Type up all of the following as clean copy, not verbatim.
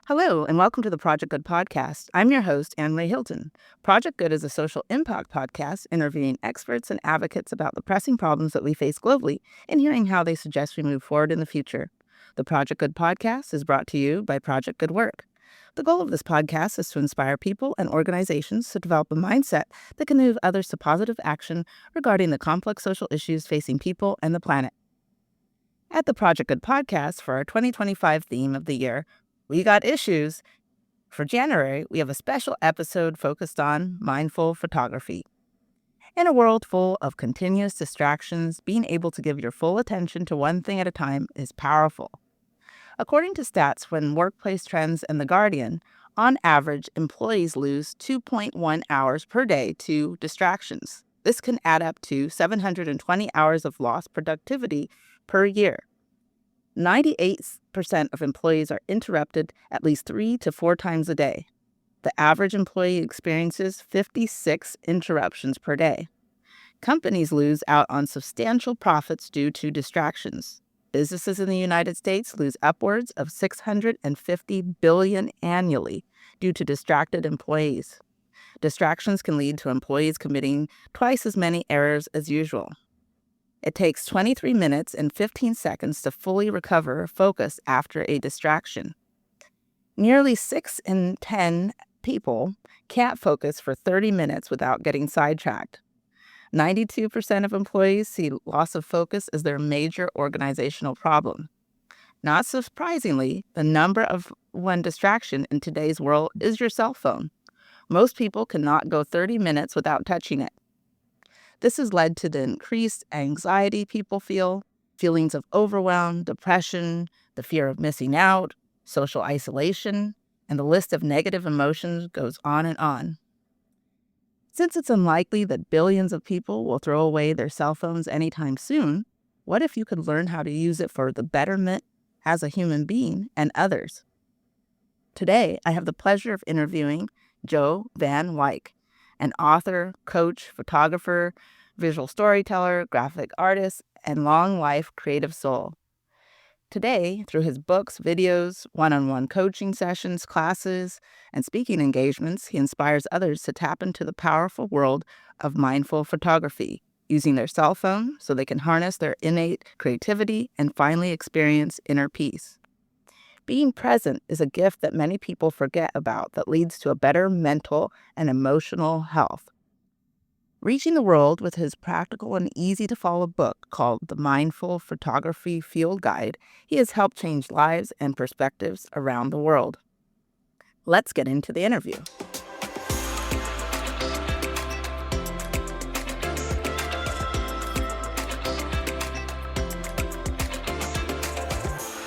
Hello, and welcome to the Project Good podcast. I'm your host, Anne-Ray Hilton. Project Good is a social impact podcast interviewing experts and advocates about the pressing problems that we face globally and hearing how they suggest we move forward in the future. The Project Good podcast is brought to you by Project Good Work. The goal of this podcast is to inspire people and organizations to develop a mindset that can move others to positive action regarding the complex social issues facing people and the planet. At the Project Good podcast, for our 2025 theme of the year, We Got Issues. For January, we have a special episode focused on mindful photography. In a world full of continuous distractions, being able to give your full attention to one thing at a time is powerful. According to stats from Workplace Trends and The Guardian, on average, employees lose 2.1 hours per day to distractions. This can add up to 720 hours of lost productivity per year. 98% of employees are interrupted at least 3 to 4 times a day. The average employee experiences 56 interruptions per day. Companies lose out on substantial profits due to distractions. Businesses in the United States lose upwards of $650 billion annually due to distracted employees. Distractions can lead to employees committing twice as many errors as usual. It takes 23 minutes and 15 seconds to fully recover focus after a distraction. Nearly 6 in 10 people can't focus for 30 minutes without getting sidetracked. 92% of employees see loss of focus as their major organizational problem. Not surprisingly, the number of one distraction in today's world is your cell phone. Most people cannot go 30 minutes without touching it. This has led to the increased anxiety people feel, feelings of overwhelm, depression, the fear of missing out, social isolation, and the list of negative emotions goes on and on. Since it's unlikely that billions of people will throw away their cell phones anytime soon, what if you could learn how to use it for the betterment as a human being and others? Today, I have the pleasure of interviewing Jo Van Wyk, an author, coach, photographer, visual storyteller, graphic artist, and long-life creative soul. Today, through his books, videos, one-on-one coaching sessions, classes, and speaking engagements, he inspires others to tap into the powerful world of mindful photography, using their cell phone so they can harness their innate creativity and finally experience inner peace. Being present is a gift that many people forget about that leads to a better mental and emotional health. Reaching the world with his practical and easy-to-follow book called The Mindful Photography Field Guide, he has helped change lives and perspectives around the world. Let's get into the interview.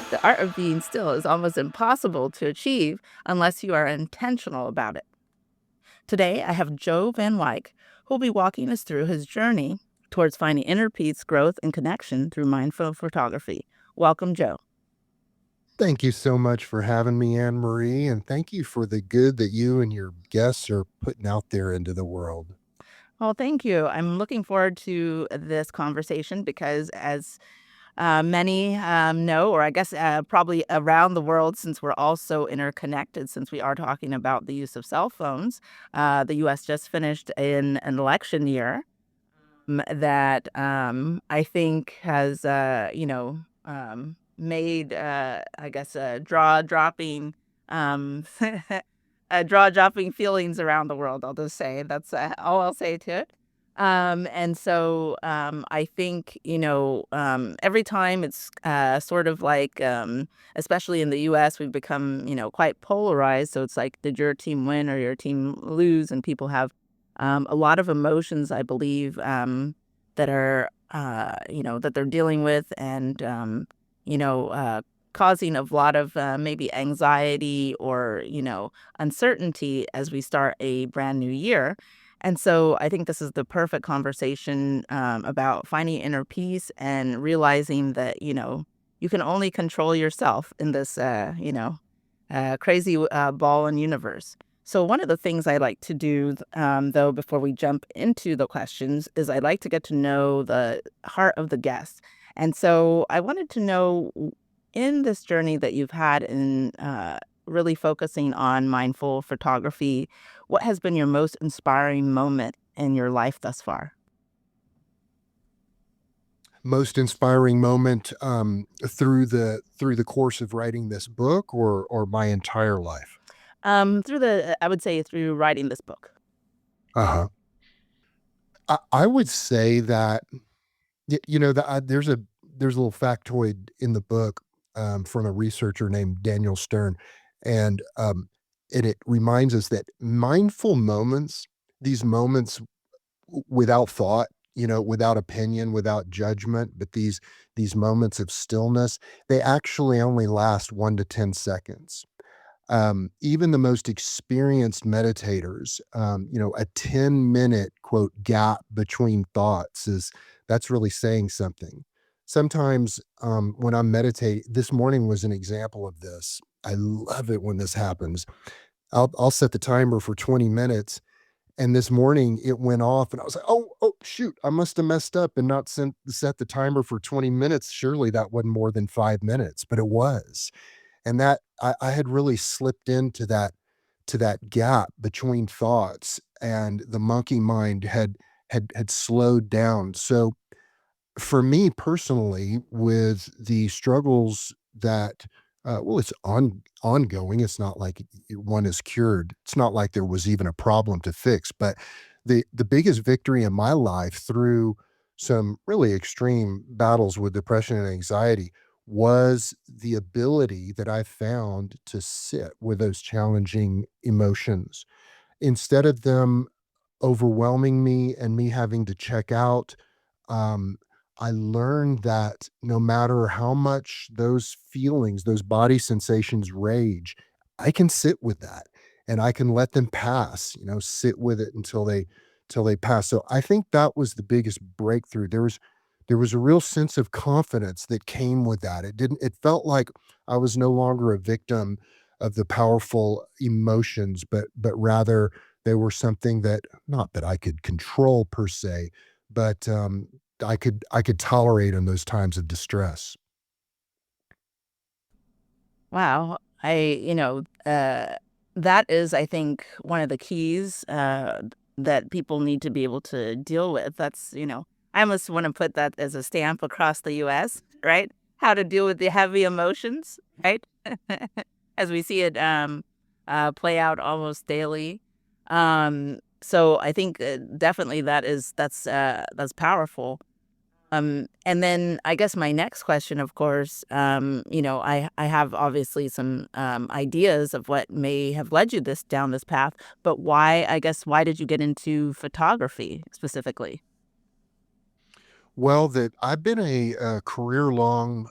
The art of being still is almost impossible to achieve unless you are intentional about it. Today, I have Jo Van Wyk, who will be walking us through his journey towards finding inner peace, growth, and connection through mindful photography. Welcome, Jo. Thank you so much for having me, Anne Marie, and thank you for the good that you and your guests are putting out there into the world. Well, thank you. I'm looking forward to this conversation because, as many know, or I guess probably around the world, since we're all so interconnected, since we are talking about the use of cell phones, the U.S. just finished in an election year that I think has, made, I guess, draw-dropping feelings around the world. I'll just say that's all I'll say to it. And so I think, every time it's sort of like, especially in the U.S., we've become, quite polarized. So it's like, did your team win or your team lose? And people have a lot of emotions, I believe, that are, that they're dealing with and, causing a lot of maybe anxiety or, uncertainty as we start a brand new year. And so I think this is the perfect conversation about finding inner peace and realizing that, you can only control yourself in this, crazy ball and universe. So one of the things I like to do, though, before we jump into the questions, is I like to get to know the heart of the guest. And so I wanted to know, in this journey that you've had in really focusing on mindful photography, what has been your most inspiring moment in your life thus far? Most inspiring moment, through the course of writing this book or my entire life? Through the I would say through writing this book. Uh-huh. I would say that, that there's a little factoid in the book, from a researcher named Daniel Stern, and, it reminds us that mindful moments, these moments without thought, without opinion, without judgment, but these moments of stillness, they actually only last 1 to 10 seconds. Even the most experienced meditators, a 10-minute quote gap between thoughts is that's really saying something. Sometimes, when I'm meditating, this morning was an example of this. I love it when this happens. I'll set the timer for 20 minutes, and this morning it went off, and I was like, "Oh, shoot! I must have messed up and not set the timer for 20 minutes. Surely that wasn't more than 5 minutes," but it was. And that I had really slipped into that gap between thoughts, and the monkey mind had slowed down. So for me personally, with the struggles that, well, it's ongoing. It's not like one is cured. It's not like there was even a problem to fix. But the biggest victory in my life through some really extreme battles with depression and anxiety was the ability that I found to sit with those challenging emotions instead of them overwhelming me and me having to check out. um, I learned that no matter how much those feelings, those body sensations rage, I can sit with that and I can let them pass, sit with it until they pass. So I think that was the biggest breakthrough. There was a real sense of confidence that came with that. It felt like I was no longer a victim of the powerful emotions, but rather they were something that, not that I could control per se, but, I could tolerate in those times of distress. Wow. That is, I think, one of the keys that people need to be able to deal with. I almost want to put that as a stamp across the US, right? How to deal with the heavy emotions, right? As we see it play out almost daily. So I think definitely that's powerful. And then I guess my next question, of course, I have obviously some ideas of what may have led you this down this path, but why did you get into photography specifically? Well, that I've been a career-long,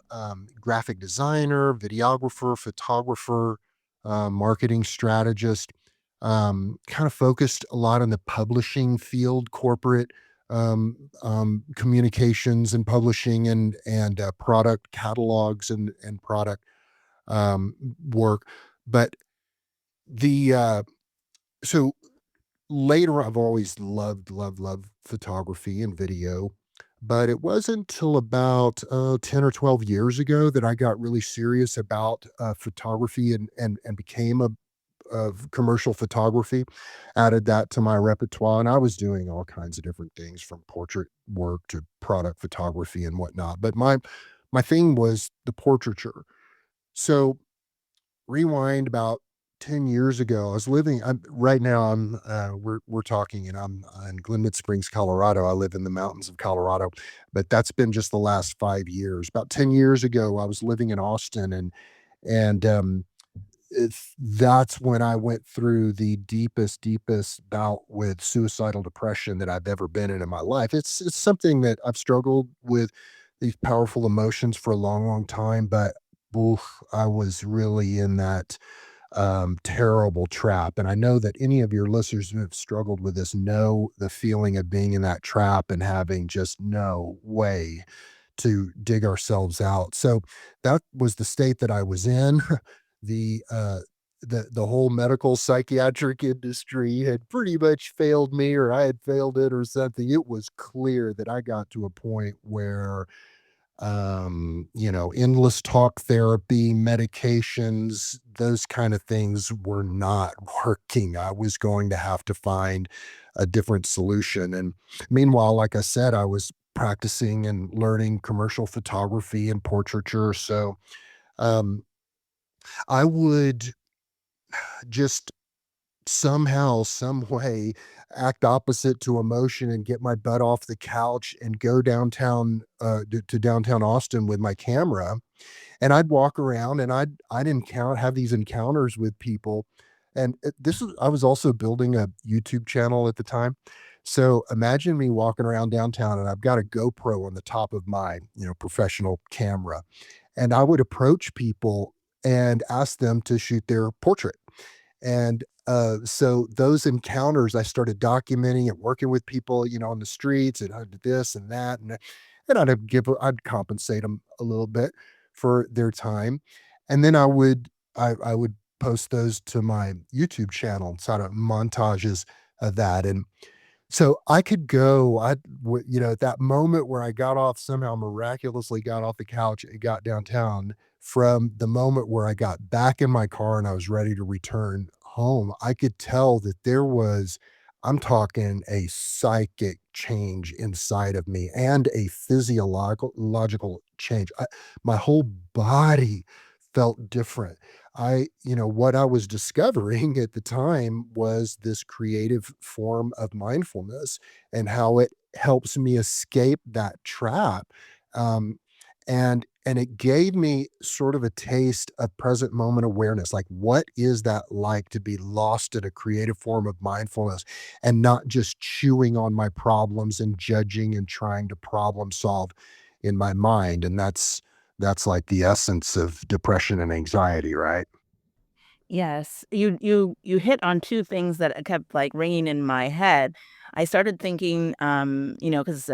graphic designer, videographer, photographer, marketing strategist, kinda focused a lot on the publishing field, corporate, communications and publishing and product catalogs and product, work. But the, so later, I've always loved photography and video, but it wasn't till about, 10 or 12 years ago that I got really serious about, photography and became a of commercial photography, added that to my repertoire, and I was doing all kinds of different things from portrait work to product photography and whatnot, but my thing was the portraiture. So rewind about 10 years ago, I was living I'm right now, we're talking, and I'm in Glenwood Springs, Colorado. I live in the mountains of Colorado, but that's been just the last 5 years. About 10 years ago, I was living in Austin, and that's when I went through the deepest bout with suicidal depression that I've ever been in my life. It's something that I've struggled with, these powerful emotions, for a long time, but oof, I was really in that terrible trap. And I know that any of your listeners who have struggled with this know the feeling of being in that trap and having just no way to dig ourselves out. So that was the state that I was in. the the whole medical psychiatric industry had pretty much failed me, or I had failed it or something. It was clear that I got to a point where endless talk therapy, medications, those kind of things were not working. I was going to have to find a different solution. And meanwhile, like I said, I was practicing and learning commercial photography and portraiture. So um, I would just somehow, some way act opposite to emotion and get my butt off the couch and go downtown to downtown Austin with my camera, and I'd walk around and I'd encounter have these encounters with people. And this is I was also building a YouTube channel at the time. So imagine me walking around downtown and I've got a GoPro on the top of my, professional camera. And I would approach people and ask them to shoot their portrait. And so those encounters, I started documenting and working with people, on the streets, and I did this and that, and I'd compensate them a little bit for their time, and then I would post those to my YouTube channel, sort of montages of that, and so I could go, at that moment where I got off, somehow miraculously got off the couch and got downtown, from the moment where I got back in my car and I was ready to return home, I could tell that I'm talking a psychic change inside of me and a physiological logical change. My whole body felt different. What I was discovering at the time was this creative form of mindfulness and how it helps me escape that trap. Um, and it gave me sort of a taste of present moment awareness. Like, what is that like to be lost in a creative form of mindfulness and not just chewing on my problems and judging and trying to problem solve in my mind? And that's like the essence of depression and anxiety, right? Yes, you hit on 2 things that kept, like, ringing in my head. I started thinking, 'cause,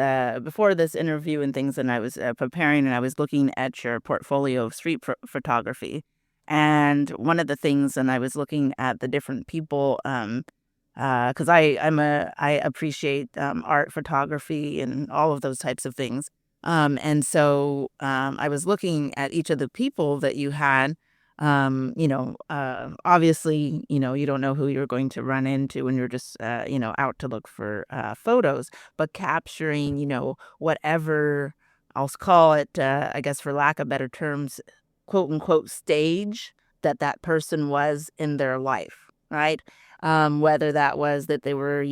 before this interview and things, and I was, preparing, and I was looking at your portfolio of street photography, and one of the things, and I was looking at the different people, 'cause I appreciate, art, photography, and all of those types of things, and so, I was looking at each of the people that you had. Obviously, you don't know who you're going to run into when you're just, out to look for photos, but capturing, whatever call it, I guess, for lack of better terms, quote unquote, stage that that person was in their life, right? Whether that was that they were,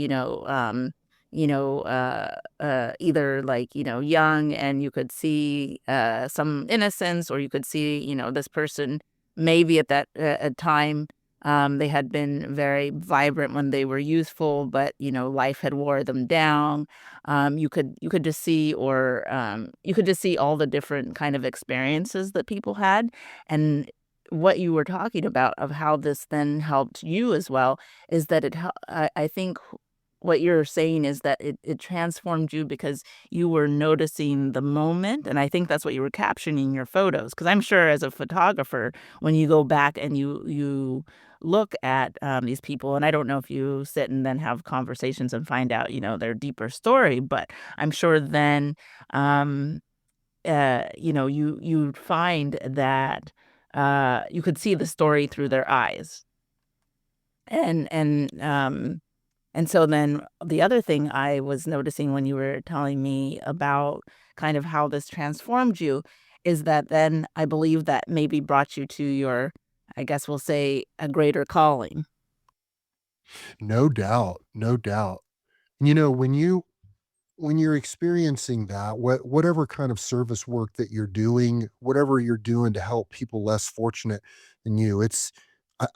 either like, young and you could see some innocence, or you could see, this person maybe at that time, they had been very vibrant when they were youthful, but, life had wore them down. You could just see, or, you could just see all the different kind of experiences that people had, and what you were talking about of how this then helped you as well is that I think what you're saying is that it transformed you because you were noticing the moment, and I think that's what you were capturing in your photos. Because 'cause I'm sure as a photographer, when you go back and you look at, these people, and I don't know if you sit and then have conversations and find out, their deeper story, but I'm sure then, um, you'd find that, you could see the story through their eyes. And so then the other thing I was noticing when you were telling me about kind of how this transformed you is that then I believe that maybe brought you to your, I guess we'll say, a greater calling. No doubt, no doubt. When you're experiencing that, whatever kind of service work that you're doing, whatever you're doing to help people less fortunate than you,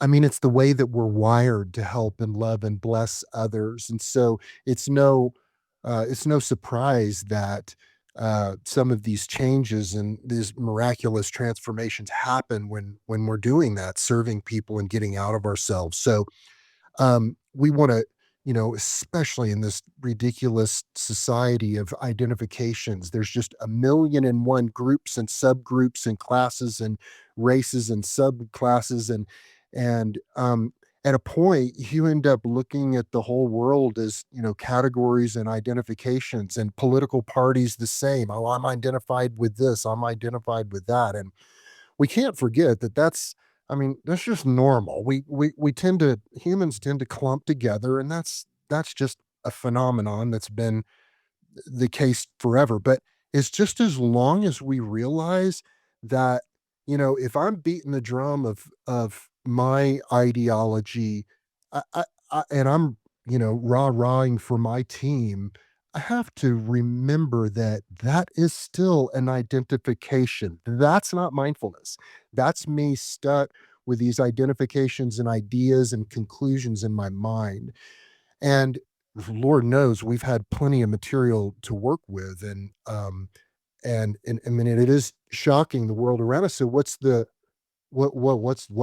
I mean, it's the way that we're wired to help and love and bless others. And so it's no surprise that some of these changes and these miraculous transformations happen when we're doing that, serving people and getting out of ourselves. So we want to, especially in this ridiculous society of identifications, there's just a million and one groups and subgroups and classes and races and subclasses, and at a point, you end up looking at the whole world as, categories and identifications, and political parties the same. Oh, I'm identified with this, I'm identified with that. And we can't forget that that's just normal. We tend to humans tend to clump together, and that's just a phenomenon that's been the case forever. But it's just as long as we realize that, if I'm beating the drum of my ideology, and I'm, rah-rahing for my team, I have to remember that that is still an identification. That's not mindfulness. That's me stuck with these identifications and ideas and conclusions in my mind. And Lord knows we've had plenty of material to work with, and I mean, it is shocking the world around us. So what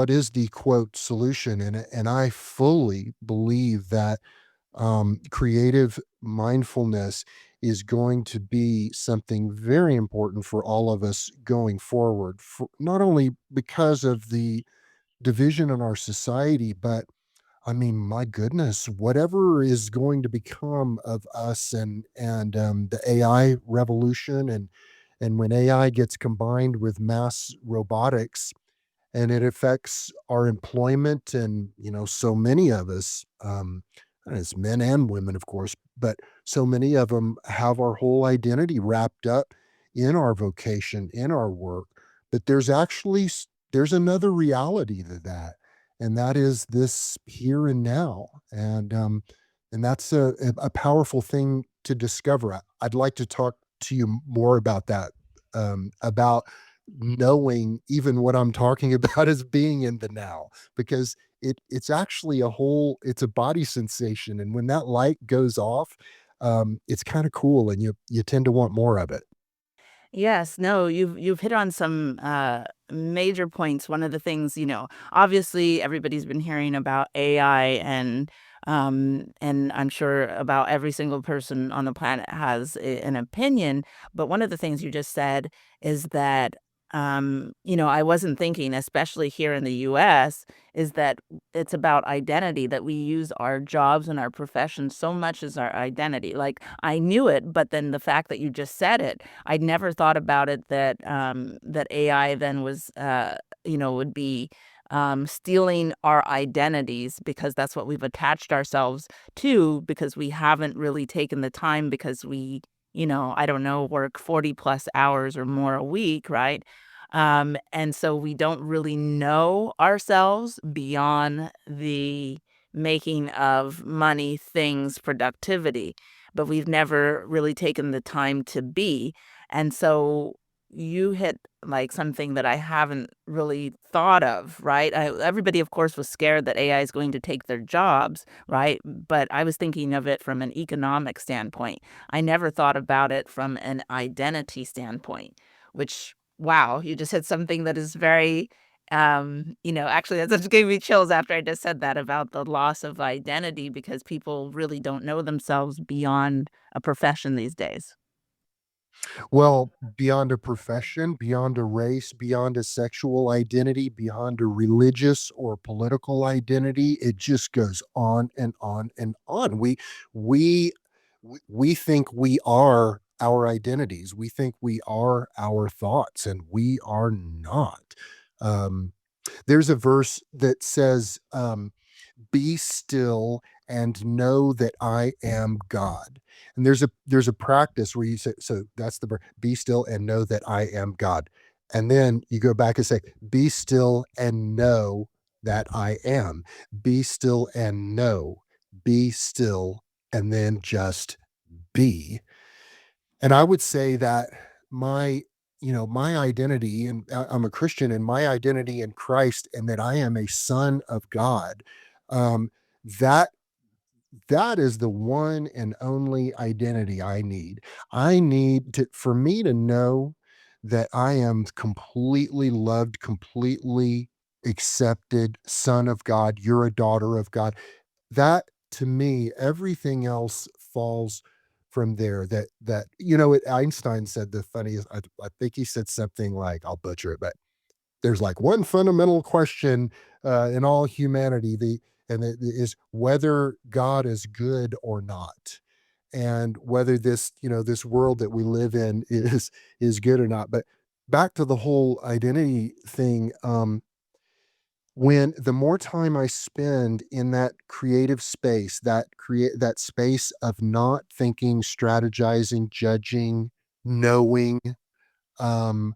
is the quote solution? And I fully believe that creative mindfulness is going to be something very important for all of us going forward, for not only because of the division in our society, but I mean, my goodness, whatever is going to become of us, and the AI revolution, and when AI gets combined with mass robotics, and it affects our employment, and so many of us, and it's men and women, of course, but so many of them have our whole identity wrapped up in our vocation, in our work. But there's another reality to that, and that is this here and now. And that's a powerful thing to discover. I'd like to talk to you more about that, about knowing even what I'm talking about as being in the now, because it's actually it's a body sensation, and when that light goes off, it's kind of cool, and you tend to want more of it. Yes, no, you've hit on some major points. One of the things, obviously everybody's been hearing about AI, and I'm sure about every single person on the planet has an opinion. But one of the things you just said is that, I wasn't thinking, especially here in the US, is that it's about identity, that we use our jobs and our profession so much as our identity. Like, I knew it, but then the fact that you just said it, I'd never thought about it, that that AI then was, would be stealing our identities, because that's what we've attached ourselves to, because we haven't really taken the time, because we, I don't know, work 40 plus hours or more a week, right? And so we don't really know ourselves beyond the making of money, things, productivity, but we've never really taken the time to be. And so you hit like something that I haven't really thought of, right? Everybody, of course, was scared that AI is going to take their jobs, right? But I was thinking of it from an economic standpoint. I never thought about it from an identity standpoint, which, wow, you just hit something that is very, actually, that just gave me chills after I just said that about the loss of identity, because people really don't know themselves beyond a profession these days. Well, beyond a profession, beyond a race, beyond a sexual identity, beyond a religious or political identity, it just goes on and on and on. We we think we are our identities. We think we are our thoughts, and we are not. Um, there's a verse that says, "Be still and know that I am God." And there's a practice where you say, so that's the verse, "Be still and know that I am God." And then you go back and say, "Be still and know that I am." Be still and know. Be still, and then just be. And I would say that my my identity, and I'm a Christian, and my identity in Christ, and that I am a son of God, um, that that is the one and only identity I need. I need to for me to know that I am completely loved, completely accepted son of God. You're a daughter of God. That, to me, everything else falls from there. Einstein said the funniest, I think he said something like, I'll butcher it, but there's like one fundamental question in all humanity, and it is whether God is good or not, and whether this, this world that we live in is good or not. But back to the whole identity thing, when the more time I spend in that creative space, that space of not thinking, strategizing, judging, knowing, um,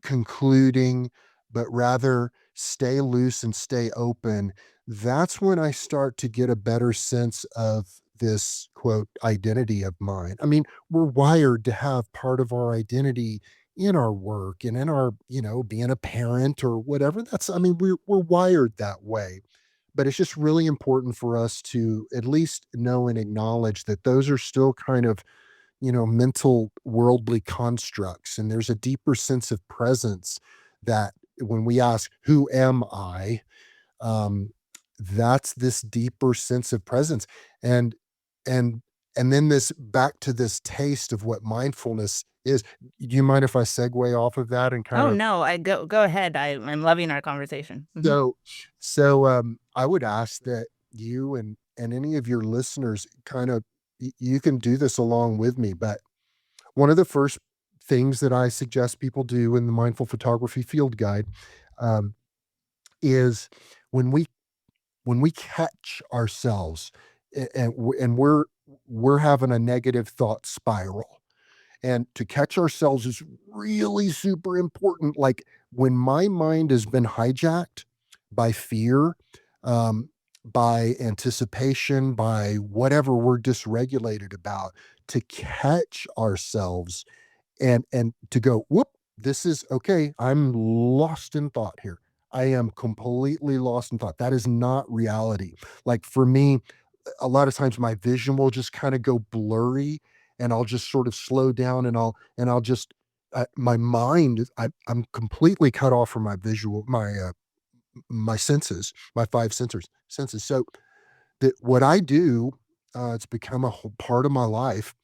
concluding, but rather stay loose and stay open, that's when I start to get a better sense of this quote identity of mine. I mean, we're wired to have part of our identity in our work and in our, being a parent or whatever. I mean, we're wired that way. But it's just really important for us to at least know and acknowledge that those are still kind of, mental worldly constructs. And there's a deeper sense of presence that when we ask, who am I? Um, that's this deeper sense of presence. And, and, and then this back to this taste of what mindfulness is. Do you mind if I segue off of that and kind Oh of no, I go ahead. I'm loving our conversation. Mhm. so I would ask that you and any of your listeners kind of you can do this along with me, but one of the first things that I suggest people do in the mindful photography field guide, um, is when we catch ourselves and we're having a negative thought spiral, and to catch ourselves is really super important. Like when my mind has been hijacked by fear, um, by anticipation, by whatever we're dysregulated about, to catch ourselves and to go, whoop, this is okay. I'm lost in thought here. I am completely lost in thought. That is not reality. Like for me, a lot of times my vision will just kind of go blurry, and I'll just sort of slow down, and I'll just my mind I'm completely cut off from my visual my senses, my five senses. So that what I do, it's become a whole part of my life.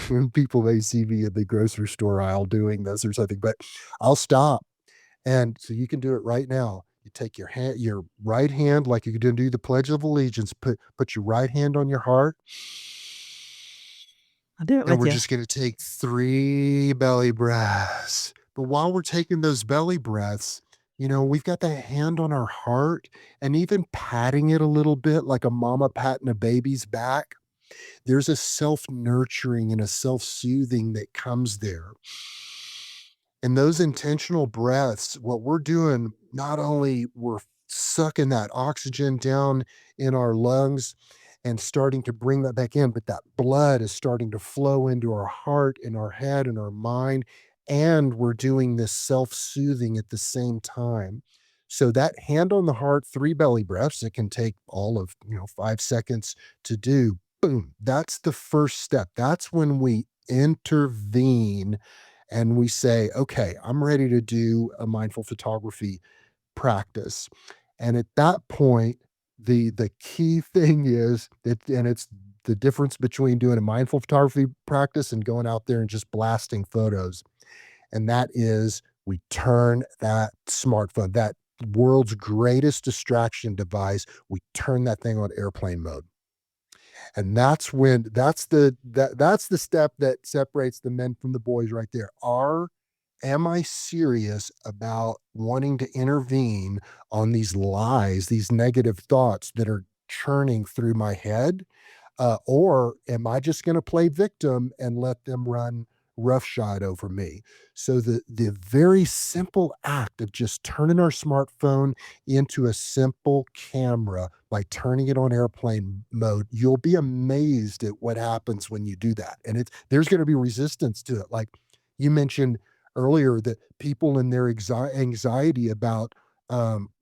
When people may see me in the grocery store aisle doing this or something, but I'll stop. And so you can do it right now. You take your right hand, like you do the Pledge of Allegiance, put your right hand on your heart, I'll do it and with we're you. just going to take 3 belly breaths. But while we're taking those belly breaths, we've got the hand on our heart and even patting it a little bit like a mama patting a baby's back. There's a self-nurturing and a self-soothing that comes there. And those intentional breaths, what we're doing, not only we're sucking that oxygen down in our lungs and starting to bring that back in, but that blood is starting to flow into our heart and our head and our mind. And we're doing this self soothing at the same time. So that hand on the heart, 3 belly breaths, it can take all of, 5 seconds to do. Boom. That's the first step. That's when we intervene and we say, okay, I'm ready to do a mindful photography practice. And at that point, the key thing is that, and it's the difference between doing a mindful photography practice and going out there and just blasting photos. And that is we turn that smartphone, that world's greatest distraction device, we turn that thing on airplane mode. And that's the step that separates the men from the boys right there. Am I serious about wanting to intervene on these lies, these negative thoughts that are churning through my head? Or am I just going to play victim and let them run roughshod over me? So the very simple act of just turning our smartphone into a simple camera by turning it on airplane mode, you'll be amazed at what happens when you do that. And there's going to be resistance to it. Like you mentioned earlier, that people in their anxiety about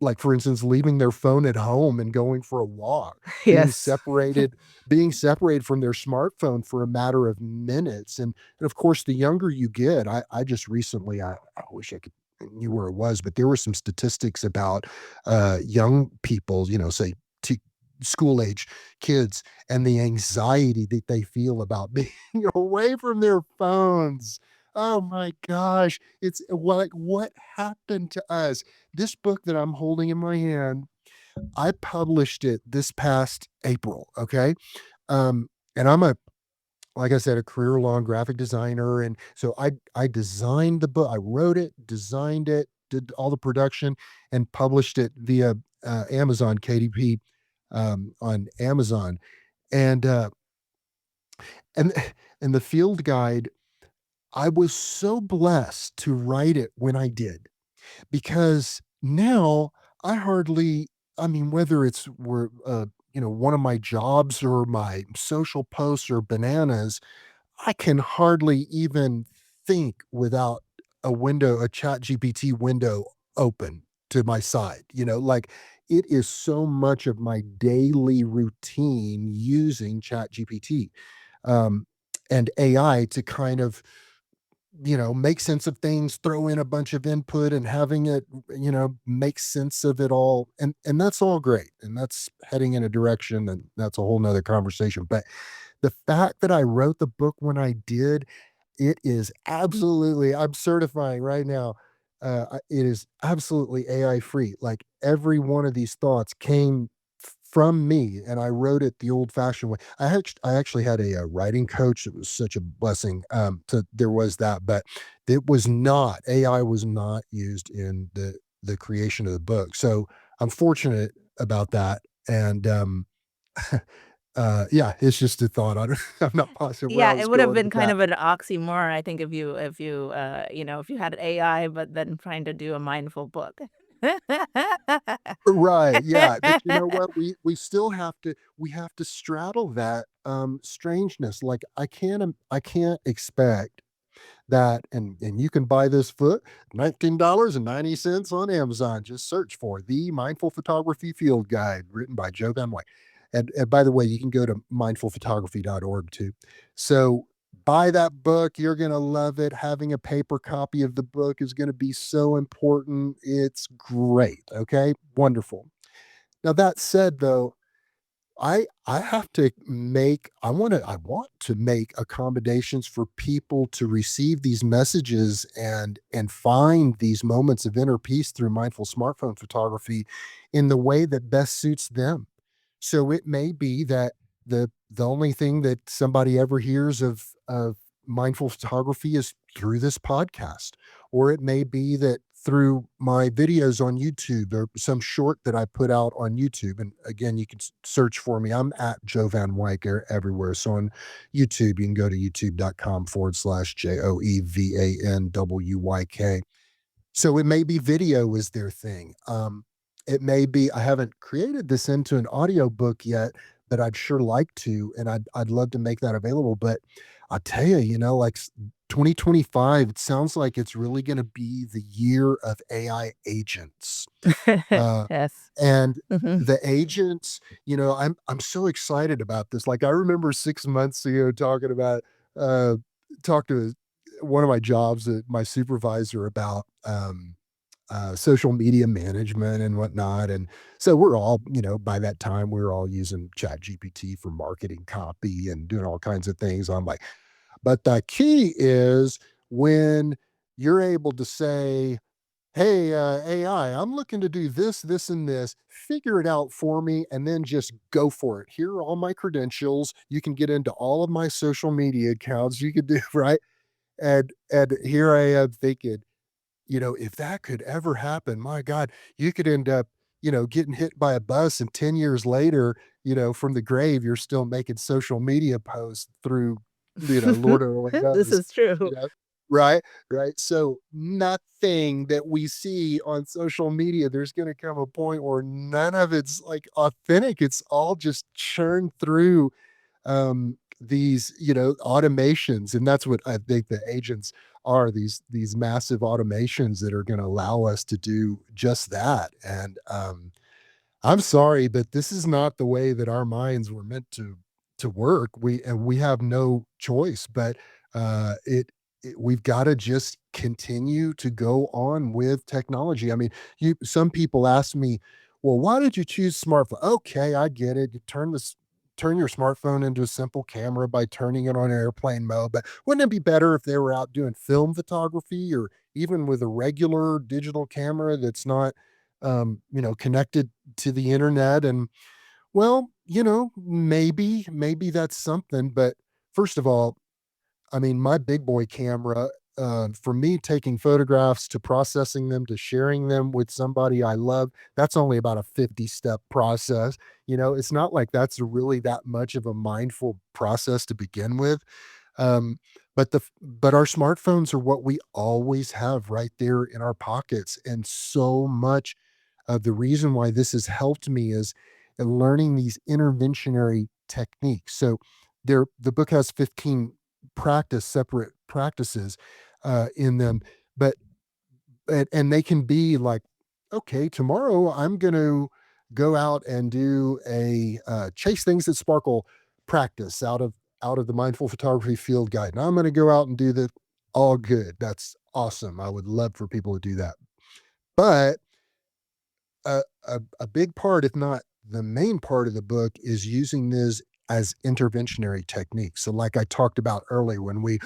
like for instance leaving their phone at home and going for a walk, being Yes. separated being separated from their smartphone for a matter of minutes. And of course, the younger you get, I just recently, I wish I could knew where it was, but there were some statistics about young people, say school age kids, and the anxiety that they feel about being away from their phones. Oh my gosh. It's like what happened to us? This book that I'm holding in my hand, I published it this past April. Okay. Um, and I'm a like I said, a career long graphic designer. And so I designed the book, I wrote it, designed it, did all the production, and published it via Amazon KDP on Amazon. And and and the field guide, I was so blessed to write it when I did, because now I hardly, I mean, whether it's one of my jobs or my social posts or bananas, I can hardly even think without a chat GPT window open to my side. Like, it is so much of my daily routine using chat GPT um, and AI to kind of, make sense of things, throw in a bunch of input and having it, make sense of it all. And that's all great. And that's heading in a direction, and that's a whole nother conversation. But the fact that I wrote the book when I did, it is absolutely, I'm certifying right now, it is absolutely AI free. Like, every one of these thoughts came from me, and I wrote it the old fashioned way. I actually had a writing coach. It was such a blessing. There was that, but it was not, AI was not used in the creation of the book. So I'm fortunate about that. And, yeah, it's just a thought. I'm not positive where I Yeah, was it would have going been with kind that. of an oxymoron, I think, if you had AI, but then trying to do a mindful book. Right, yeah, but you know what? We have to straddle that, strangeness. Like, I can't expect that, and you can buy this book, $19.90 on Amazon. Just search for The Mindful Photography Field Guide, written by Joe Van White. And by the way, you can go to mindfulphotography.org too. So buy that book. You're going to love it. Having a paper copy of the book is going to be so important. It's great. Okay. Wonderful. Now, that said, though, I have to make I want to make accommodations for people to receive these messages and find these moments of inner peace through mindful smartphone photography in the way that best suits them. So it may be that the only thing that somebody ever hears of mindful photography is through this podcast, or it may be that through my videos on YouTube or some short that I put out on YouTube. And again, you can search for me. I'm at Joe Van Wyk everywhere. So on YouTube, you can go to youtube.com/ JoeVanWyk. So it may be video is their thing. It may be, I haven't created this into an audio book yet, but I'd sure like to, and I'd love to make that available. But I tell you, 2025, it sounds like it's really going to be the year of AI agents. Uh, Yes. and Mhm. the agents, I'm so excited about this. Like, I remember 6 months ago talk to one of my jobs, my supervisor, about social media management and whatnot. And so we're all, by that time, we were all using Chat GPT for marketing copy and doing all kinds of things. I'm like, but the key is when you're able to say, hey, AI, I'm looking to do this, this, and this. Figure it out for me and then just go for it. Here are all my credentials. You can get into all of my social media accounts. You could do, right. And here I am thinking, if that could ever happen, my God, you could end up, getting hit by a bus, and 10 years later, from the grave, you're still making social media posts through, Lord only This knows, is you true. know, right? Right. So nothing that we see on social media, there's going to come a point where none of it's like authentic. It's all just churned through these automations, and that's what I think the agents are, these massive automations that are going to allow us to do just that. And I'm sorry, but this is not the way that our minds were meant to work. We have no choice, but we've got to just continue to go on with technology. I mean, you some people ask me, well, why did you choose smartphone? Okay, I get it. You turn your smartphone into a simple camera by turning it on airplane mode. But wouldn't it be better if they were out doing film photography or even with a regular digital camera that's not, connected to the internet? And well, maybe that's something. But first of all, I mean, my big boy camera, from me taking photographs to processing them to sharing them with somebody I love, that's only about a 50-step process. It's not like that's really that much of a mindful process to begin with. Um, but our smartphones are what we always have right there in our pockets. And so much of the reason why this has helped me is in learning these interventionary techniques. So the book has 15 separate practices in them, but and they can be like, okay, tomorrow I'm going to go out and do a chase things that sparkle practice out of the mindful photography field guide, and I'm going to go out and do that. All good, that's awesome. I would love for people to do that, but a big part, if not the main part of the book, is using this as interventionary techniques. So like I talked about earlier, when we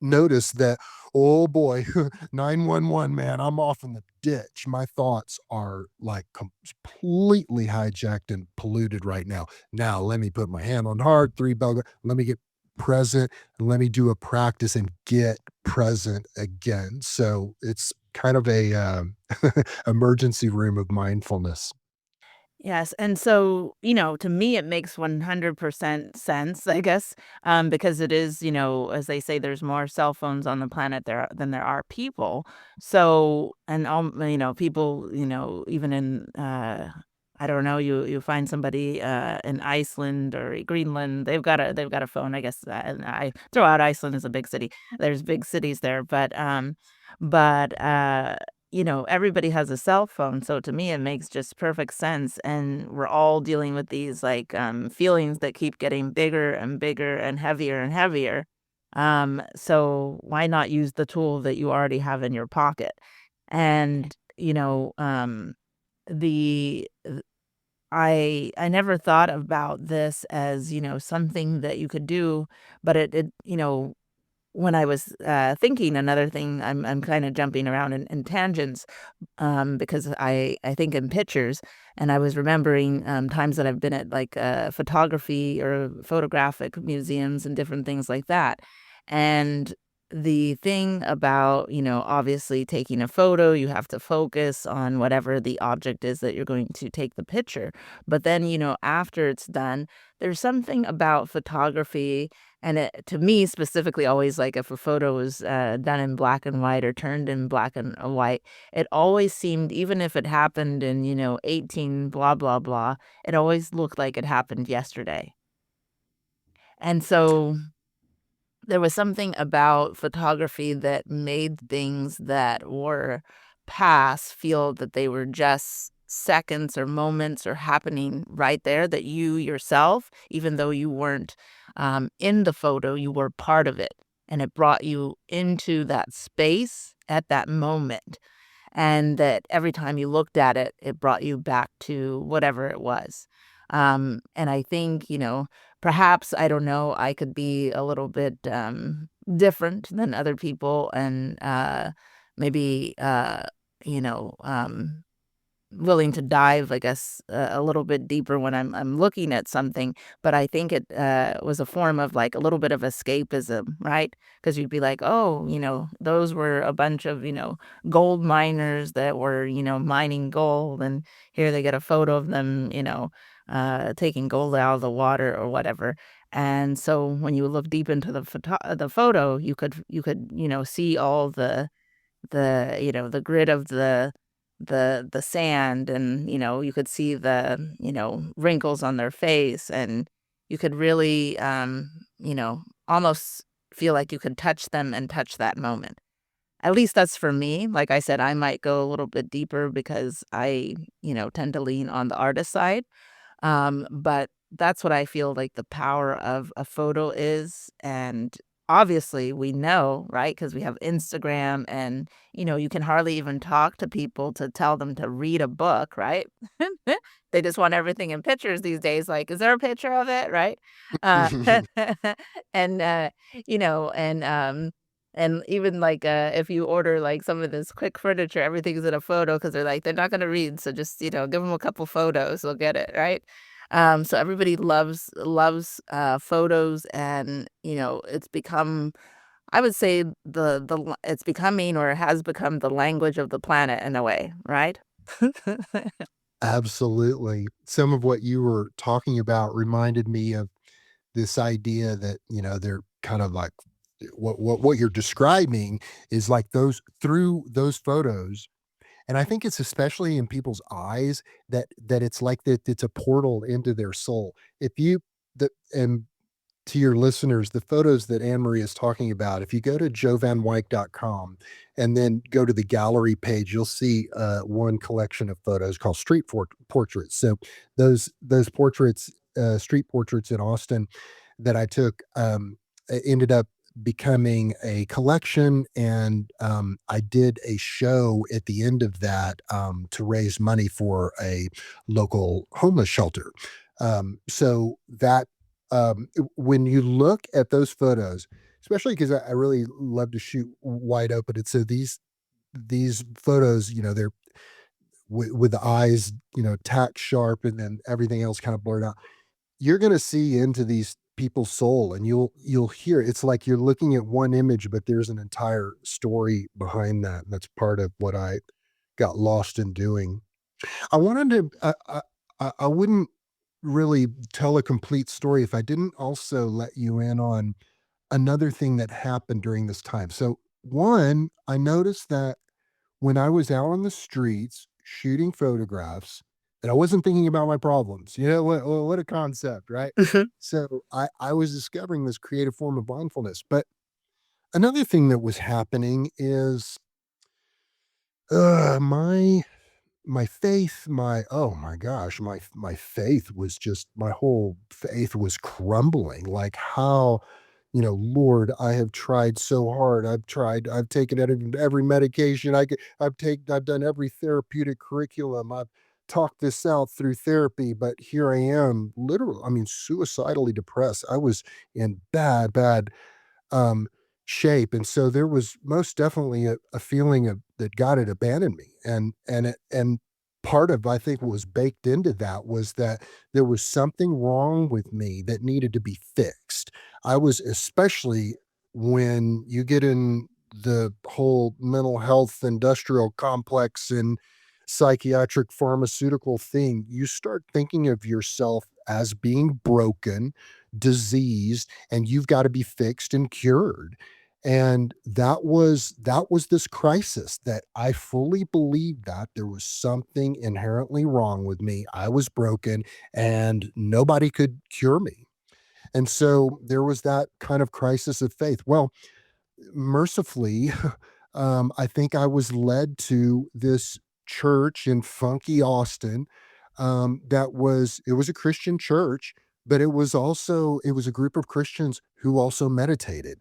notice that, oh boy, 911, man, I'm off in the ditch. My thoughts are like completely hijacked and polluted right now. Now, let me put my hand on heart, three bell, let me get present, and let me do a practice and get present again. So it's kind of a emergency room of mindfulness. Yes, and so, to me, it makes 100% sense, I guess, because it is, as they say, there's more cell phones on the planet than there are people. So, and people, even in, I don't know, you find somebody in Iceland or Greenland, they've got a phone, I guess. And I throw out Iceland as a big city. There's big cities there, but everybody has a cell phone, so to me, it makes just perfect sense, and we're all dealing with these, like, feelings that keep getting bigger and bigger and heavier and heavier. So why not use the tool that you already have in your pocket? And, the I never thought about this as, something that you could do, but when I was, thinking another thing, I'm kinda jumping around in tangents, because I think in pictures, and I was remembering, times that I've been at, like, photography or photographic museums and different things like that, and the thing about, obviously taking a photo, you have to focus on whatever the object is that you're going to take the picture, but then, after it's done, there's something about photography, and to me, specifically, always, like, if a photo is, done in black and white or turned in black and white, it always seemed, even if it happened in, 18 blah, blah, blah, it always looked like it happened yesterday. And so there was something about photography that made things that were past feel that they were just seconds or moments or happening right there, that you yourself, even though you weren't in the photo, you were part of it. And it brought you into that space at that moment. And that every time you looked at it, it brought you back to whatever it was. And I think, perhaps, I don't know, I could be a little bit, different than other people and, maybe, you know, um willing to dive, I guess, a little bit deeper when I'm looking at something, but I think it, was a form of, like, a little bit of escapism, right? Because 'Cause you'd be like, "Oh, those were a bunch of, gold miners that were, mining gold, and here they get a photo of them, taking gold out of the water," or whatever, and so when you look deep into the photo, you could, see all the grit of the sand, and you could see the wrinkles on their face, and you could really almost feel like you could touch them and touch that moment. At least that's for me. Like I said, I might go a little bit deeper because I tend to lean on the artist side. But that's what I feel like the power of a photo is, and obviously we know, right? Because we have Instagram and, you can hardly even talk to people to tell them to read a book, right? They just want everything in pictures these days, like, "Is there a picture of it?" Right? Uh, and, you know, and, um, and even, like, if you order, like, some of this quick furniture, everything's in a photo because 'cause they're like, "They're not gonna read, so just, give them a couple photos, they'll get it," right? So everybody loves photos and, it's become, I would say, it's becoming or has become the language of the planet in a way, right? Absolutely. Some of what you were talking about reminded me of this idea that, they're kind of like what you're describing is like those through those photos. And I think it's especially in people's eyes that it's like that it's a portal into their soul. If you and to your listeners, the photos that Anne Marie is talking about, if you go to jovanwyk.com and then go to the gallery page, you'll see one collection of photos called portraits. So those portraits, street portraits in Austin that I took, ended up becoming a collection, and I did a show at the end of that to raise money for a local homeless shelter. So that when you look at those photos, especially because I really love to shoot wide open, and so these photos, they're with the eyes, tack sharp, and then everything else kind of blurred out. You're going to see into these people's soul, and you'll hear it's like you're looking at one image, but there's an entire story behind that. And that's part of what I got lost in doing. I wanted to. I wouldn't really tell a complete story if I didn't also let you in on another thing that happened during this time. So, one, I noticed that when I was out on the streets shooting photographs, and I wasn't thinking about my problems. What a concept, right? Mhm. So I was discovering this creative form of mindfulness. But another thing that was happening is my faith, oh my gosh, my faith was just my whole faith was crumbling. Like how, Lord, I have tried so hard. I've taken every medication I've done every therapeutic curriculum. I've talked this out through therapy, but here I am, literally, I mean, suicidally depressed. I was in bad um, shape. And so there was most definitely a feeling of that God had abandoned me. And part of I think what was baked into that was that there was something wrong with me that needed to be fixed. I was especially when you get in the whole mental health industrial complex and psychiatric pharmaceutical thing, you start thinking of yourself as being broken, diseased, and you've got to be fixed and cured. And that was this crisis that I fully believed that there was something inherently wrong with me. I was broken and nobody could cure me. And so there was that kind of crisis of faith. Well, mercifully, I think I was led to this church in funky Austin. It was a Christian church, but it was a group of Christians who also meditated.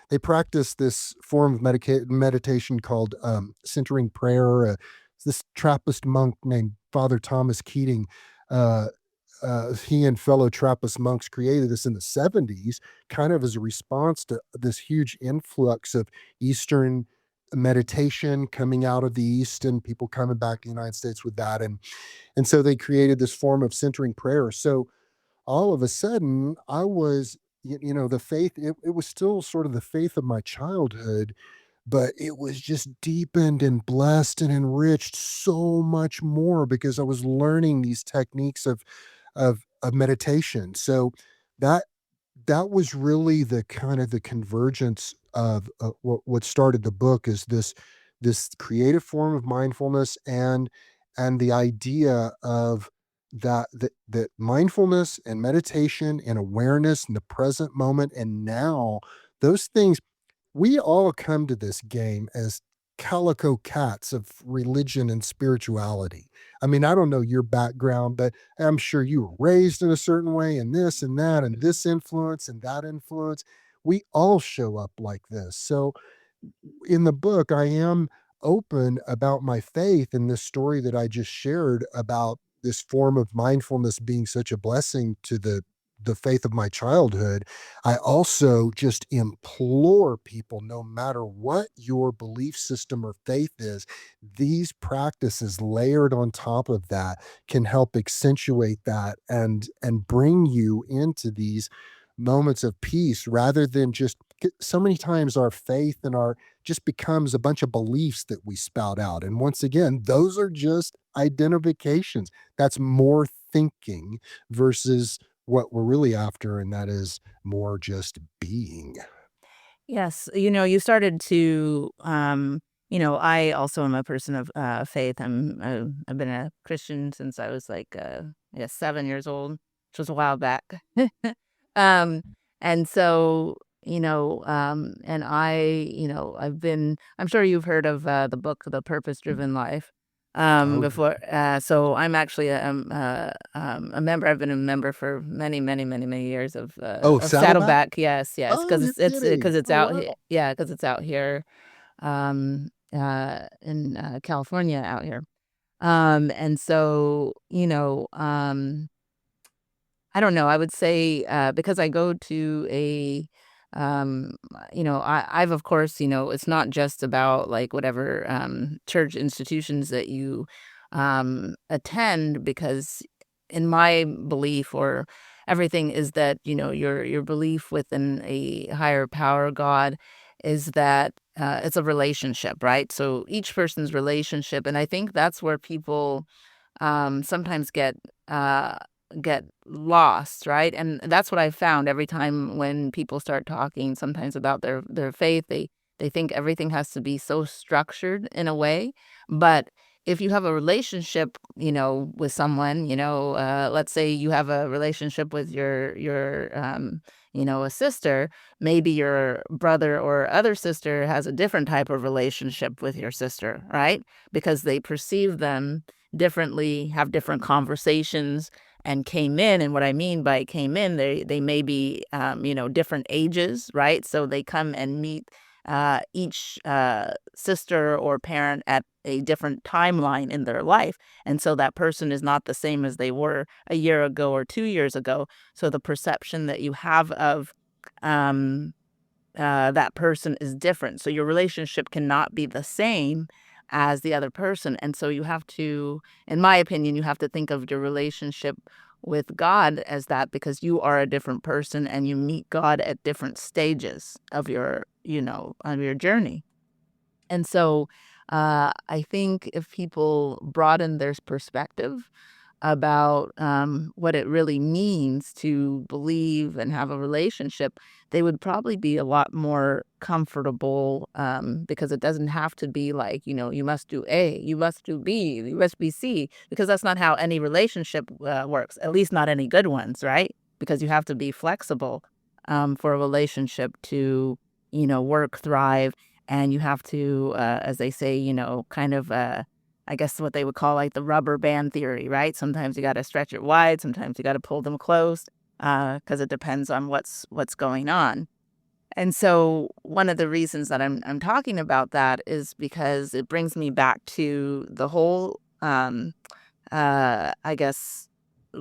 They practiced this form of meditation called centering prayer. This Trappist monk named Father Thomas Keating. Uh, he and fellow Trappist monks created this in the 70s, kind of as a response to this huge influx of Eastern meditation coming out of the East and people coming back to the United States with that. And so they created this form of centering prayer. So all of a sudden, I was, the faith, it was still sort of the faith of my childhood, but it was just deepened and blessed and enriched so much more because I was learning these techniques of meditation. So that that was really the kind of the convergence of what started the book is this creative form of mindfulness and the idea of that mindfulness and meditation and awareness in the present moment and now those things we all come to this game as calico cats of religion and spirituality. I mean, I don't know your background, but I'm sure you were raised in a certain way and this and that and this influence and that influence. we all show up like this. So in the book, I am open about my faith and this story that I just shared about this form of mindfulness being such a blessing to the faith of my childhood. I also just implore people, no matter what your belief system or faith is, these practices layered on top of that can help accentuate that and bring you into these moments of peace rather than just so many times our faith and our just becomes a bunch of beliefs that we spout out. And once again, those are just identifications. That's more thinking versus what we're really after, and that is more just being. Yes, you started to, I also am a person of faith. I've been a Christian since I was like, I guess 7 years old, which was a while back. um, and so, and I'm sure you've heard of the book, The Purpose Driven Life. Oh, Before, so I'm actually a member. I've been a member for many, many, many, many years oh, of Saddleback? Saddleback. Yes, yes, Oh, because you're because kidding. it's Oh, out. wow. Yeah, because it's out here, in California, out here. And so I don't know. I would say, because I go to I've, of course, it's not just about like whatever church institutions that you attend, because in my belief, or everything is that, your belief within a higher power, God, is that it's a relationship, right? So each person's relationship, and I think that's where people sometimes uh, get lost, right? And that's what I found every time when people start talking sometimes about their faith. They think everything has to be so structured in a way, but if you have a relationship, with someone, let's say you have a relationship with a sister, maybe your brother or other sister has a different type of relationship with your sister, right? Because they perceive them differently, have different conversations, and came in. And what I mean by came in, they may be different ages, right? So they come and meet each sister or parent at a different timeline in their life. And so that person is not the same as they were a year ago or 2 years ago. So the perception that you have of um, that person is different. So your relationship cannot be the same as the other person. And so you have to, in my opinion, you have to think of your relationship with God as that, because you are a different person and you meet God at different stages of your journey. And so I think if people broaden their perspective about what it really means to believe and have a relationship, they would probably be a lot more comfortable, because it doesn't have to be like, you must do A, you must do B, you must be C, because that's not how any relationship works, at least not any good ones, right? Because you have to be flexible for a relationship to, work, thrive, and you have to, as they say, kind of, I guess what they would call like the rubber band theory, right? Sometimes you got to stretch it wide, sometimes you got to pull them close, because it depends on what's going on. And so one of the reasons that I'm talking about that is because it brings me back to the whole, I guess,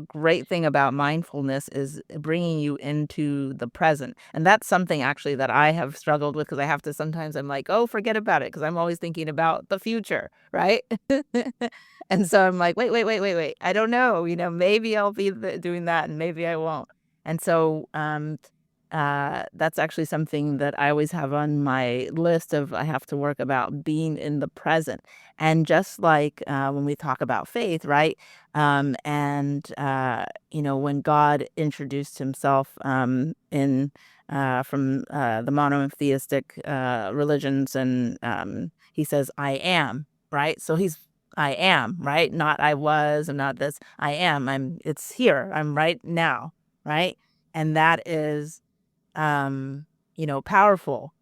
great thing about mindfulness is bringing you into the present. And that's something actually that I have struggled with, because I have to sometimes I'm like, oh, forget about it, because I'm always thinking about the future, right? And so I'm like, wait, wait, wait, wait, wait. I don't know. Maybe I'll be doing that and maybe I won't. And so that's actually something that I always have on my list of I have to work about being in the present. And just like when we talk about faith, right? And when God introduced himself in from the monotheistic religions, and he says, I am, right? So he's I am, right? Not I was, and not this. I am. It's here. I'm right now, right? And that is powerful,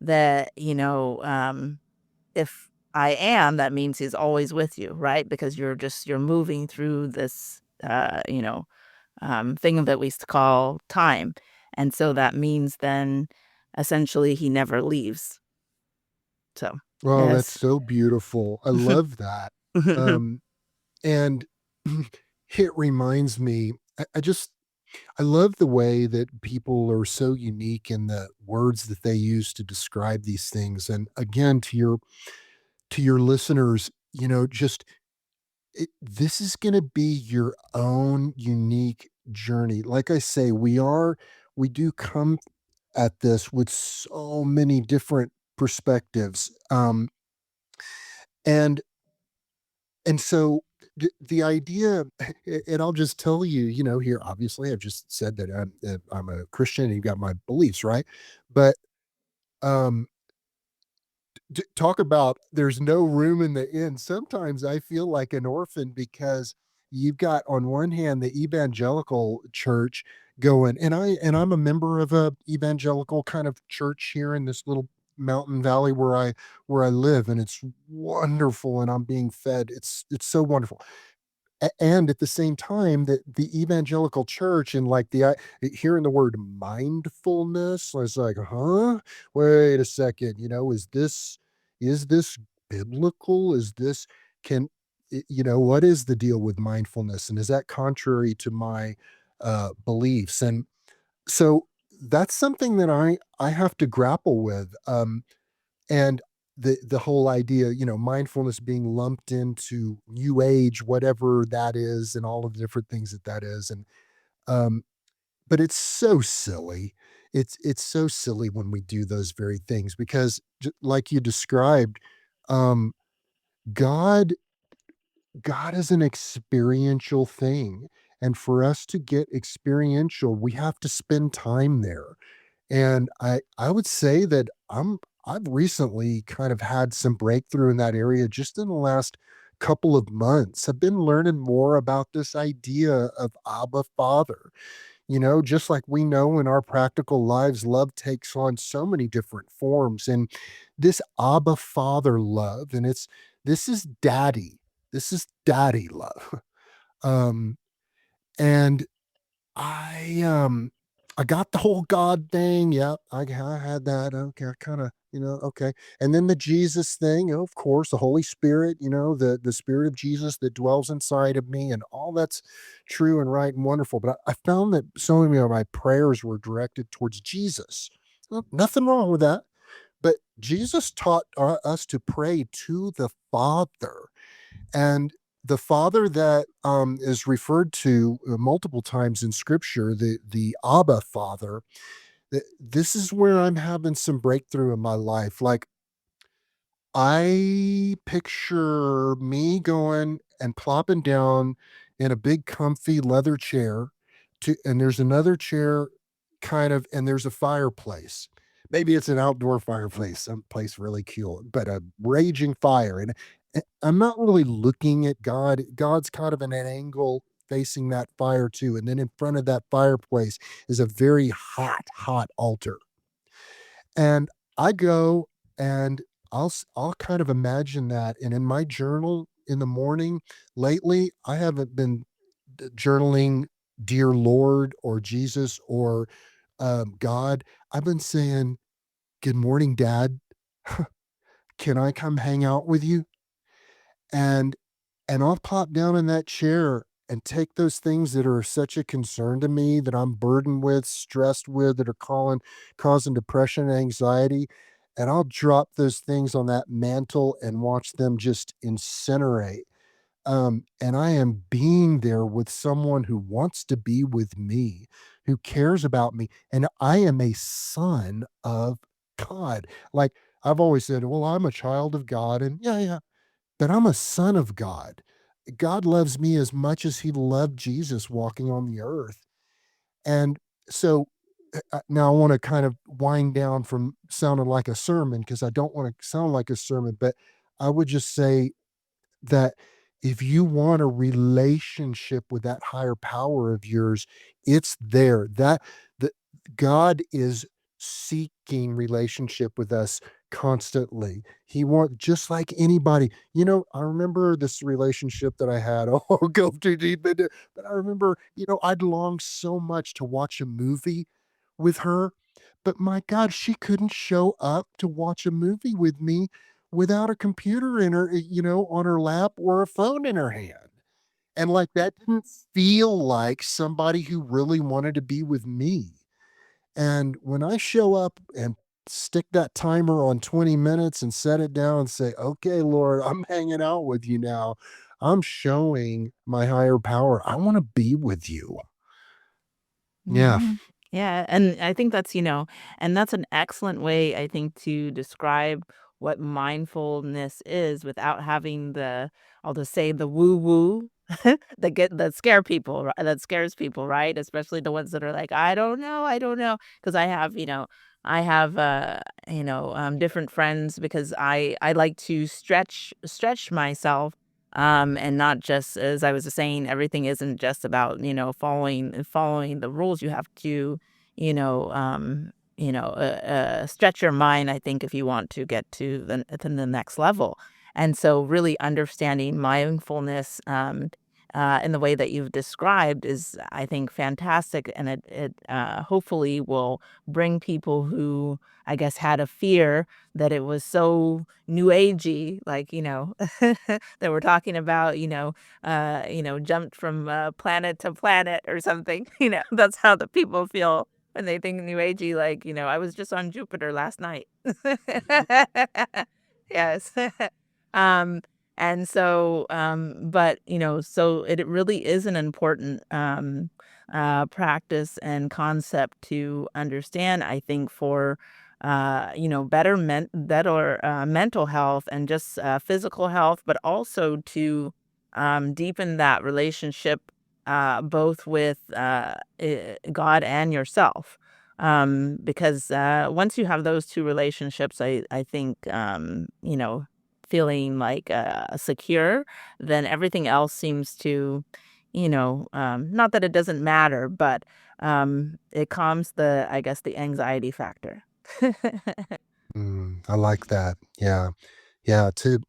that, if I am, that means he's always with you, right? Because you're moving through this, thing that we call time. And so that means then, Essentially, he never leaves. So, Oh, that's yes. so beautiful. I love that. Um, and it reminds me, I love the way that people are so unique in the words that they use to describe these things. And again, to your listeners, just this is going to be your own unique journey. Like I say, we do come at this with so many different perspectives. And and so the idea, and I'll just tell you, here, obviously, I've just said that I'm a Christian and you've got my beliefs, right? But um, talk about there's no room in the inn. Sometimes I feel like an orphan because you've got on one hand the evangelical church going, and I'm a member of a evangelical kind of church here in this little mountain valley where I live, and it's wonderful, and I'm being fed. It's so wonderful. And at the same time that the evangelical church and like hearing the word mindfulness, I was like, huh, wait a second, is this biblical? Is this can what is the deal with mindfulness, and is that contrary to my beliefs? And so that's something that I have to grapple with. And the whole idea, mindfulness being lumped into new age, whatever that is, and all of the different things that is. And um but it's so silly. It's so silly when we do those very things because like you described, um god god is an experiential thing, and for us to get experiential we have to spend time there. And I would say that I've recently kind of had some breakthrough in that area just in the last couple of months. I've been learning more about this idea of Abba Father. Just like we know in our practical lives, love takes on so many different forms. And this Abba Father love, and this is daddy. This is daddy love. Um, and I got the whole God thing. Yep, I had that. Okay, I kind of, okay. And then the Jesus thing, of course, the Holy Spirit, the Spirit of Jesus that dwells inside of me, and all that's true and right and wonderful. But I found that so many of my prayers were directed towards Jesus. Well, nothing wrong with that. But Jesus taught us to pray to the Father, and the Father that is referred to multiple times in Scripture, the Abba Father. This is where I'm having some breakthrough in my life. Like I picture me going and plopping down in a big comfy leather chair and there's another chair and there's a fireplace. Maybe it's an outdoor fireplace, someplace really cool, but a raging fire. And I'm not really looking at God. God's kind of in an angle facing that fire too. And then in front of that fireplace is a very hot, hot altar. And I go and I'll kind of imagine that. And in my journal in the morning lately, I haven't been journaling dear Lord or Jesus or God. I've been saying, good morning, Dad. Can I come hang out with you? And I'll pop down in that chair and take those things that are such a concern to me, that I'm burdened with, stressed with, that are causing depression and anxiety. And I'll drop those things on that mantle and watch them just incinerate. And I am being there with someone who wants to be with me, who cares about me. And I am a son of God. Like I've always said, well, I'm a child of God. And yeah, yeah, but I'm a son of God. God loves me as much as he loved Jesus walking on the earth. And so now I want to kind of wind down from sounding like a sermon because I don't want to sound like a sermon, but I would just say that if you want a relationship with that higher power of yours, it's there. The God is seeking relationship with us constantly. He want just like anybody. I remember this relationship that I had. Oh, go too deep into, but I remember, I'd long so much to watch a movie with her, But my god, she couldn't show up to watch a movie with me without a computer in her, on her lap or a phone in her hand. And, like, that didn't feel like somebody who really wanted to be with me. And when I show up and stick that timer on 20 minutes and set it down and say, "Okay, Lord, I'm hanging out with you now. I'm showing my higher power. I wanna be with you." Yeah. Mhm. Yeah, and I think and that's an excellent way, I think, to describe what mindfulness is without having I'll just say the woo woo that scare people, that scares people, right? Especially the ones that are like, I don't know, because I have different friends because I like to stretch myself and not just as I was saying, everything isn't just about, following the rules. You have to, you know, um, stretch your mind, I think, if you want to get to the next level. And so really understanding mindfulness in the way that you've described is, I think, fantastic. And it hopefully will bring people who, I guess, had a fear that it was so new agey, like, that we're talking about, jumped from planet to planet or something. That's how the people feel when they think new agey, like, I was just on Jupiter last night. Yes. um, and so, but so it really is an important practice and concept to understand, I think, for better mental health and just physical health, but also to deepen that relationship both with God and yourself. Because once you have those two relationships, I think feeling like secure, then everything else seems to, not that it doesn't matter, but it calms I guess, the anxiety factor. I like that. Yeah. Yeah, to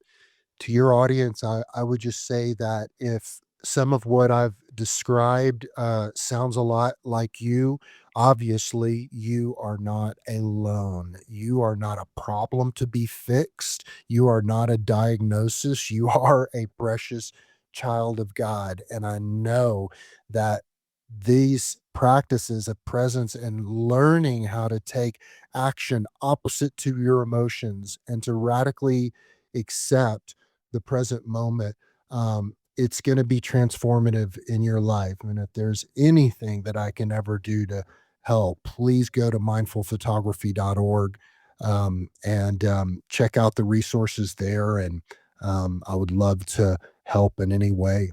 your audience, I would just say that if some of what I've described sounds a lot like you, obviously you are not alone. You are not a problem to be fixed. You are not a diagnosis. You are a precious child of God. And I know that these practices of presence and learning how to take action opposite to your emotions and to radically accept the present moment, it's going to be transformative in your life. And if there's anything that I can ever do to help, please go to mindfulphotography.org and check out the resources there. And I would love to help in any way.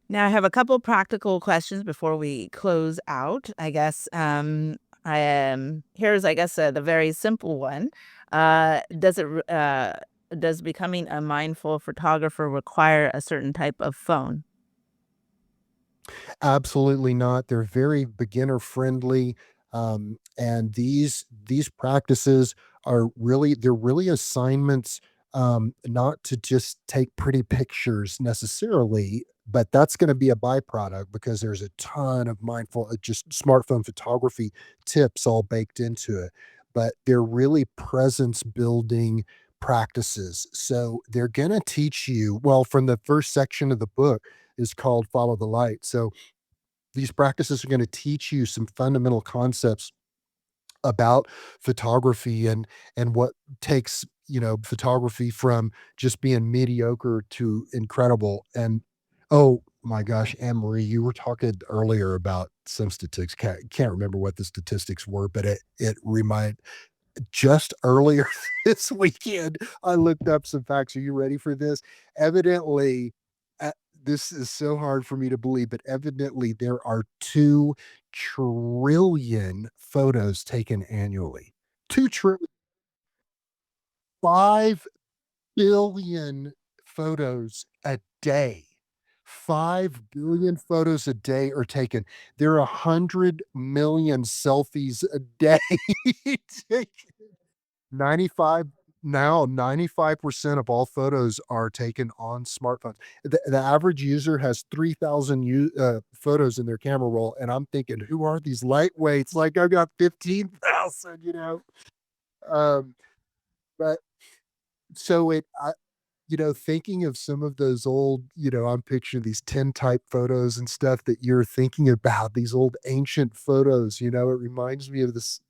Now, I have a couple practical questions before we close out. I guess here's, I guess, the very simple one. Does becoming a mindful photographer require a certain type of phone? Absolutely not. They're very beginner friendly, and these practices they're really assignments, not to just take pretty pictures necessarily, but that's going to be a byproduct because there's a ton of mindful, just smartphone photography tips all baked into it. But they're really presence building practices. So they're going to teach you, well, from the first section of the book is called Follow the Light. So these practices are going to teach you some fundamental concepts about photography and what takes photography from just being mediocre to incredible. And oh my gosh, Anne Marie, you were talking earlier about some statistics. Can't remember what the statistics were, but it remind just earlier this weekend, I looked up some facts. Are you ready for this? Evidently, uh, this is so hard for me to believe, but evidently there are 2 trillion photos taken annually. 2 trillion, 5 billion photos a day. 5 billion photos a day are taken. There are 100 million selfies a day taken. 95 now 95% of all photos are taken on smartphones. The average user has 3,000 photos in their camera roll, and I'm thinking, who are these lightweights? Like I've got 15,000, you know. Um, but so thinking of some of those old, I'm picturing these tintype photos and stuff that you're thinking about, these old ancient photos, it reminds me of this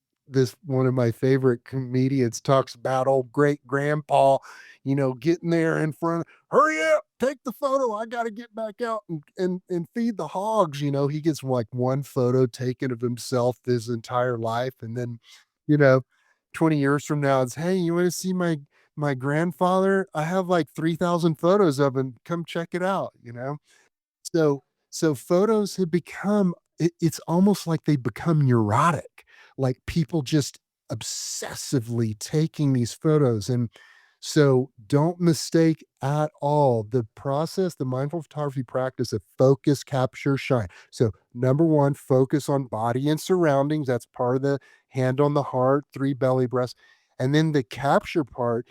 one of my favorite comedians talks about old great grandpa, getting there in front, hurry up, take the photo. I gotta get back out and feed the hogs. He gets like one photo taken of himself his entire life. And then, you know, 20 years from now, it's hey, you want to see my grandfather? I have like 3,000 photos of him. Come check it out. So so photos have become it's almost like they become neurotic. Like people just obsessively taking these photos. And so don't mistake at all the process, the mindful photography practice of focus, capture, shine. So number one, focus on body and surroundings. That's part of the hand on the heart, three belly breaths. And then the capture part,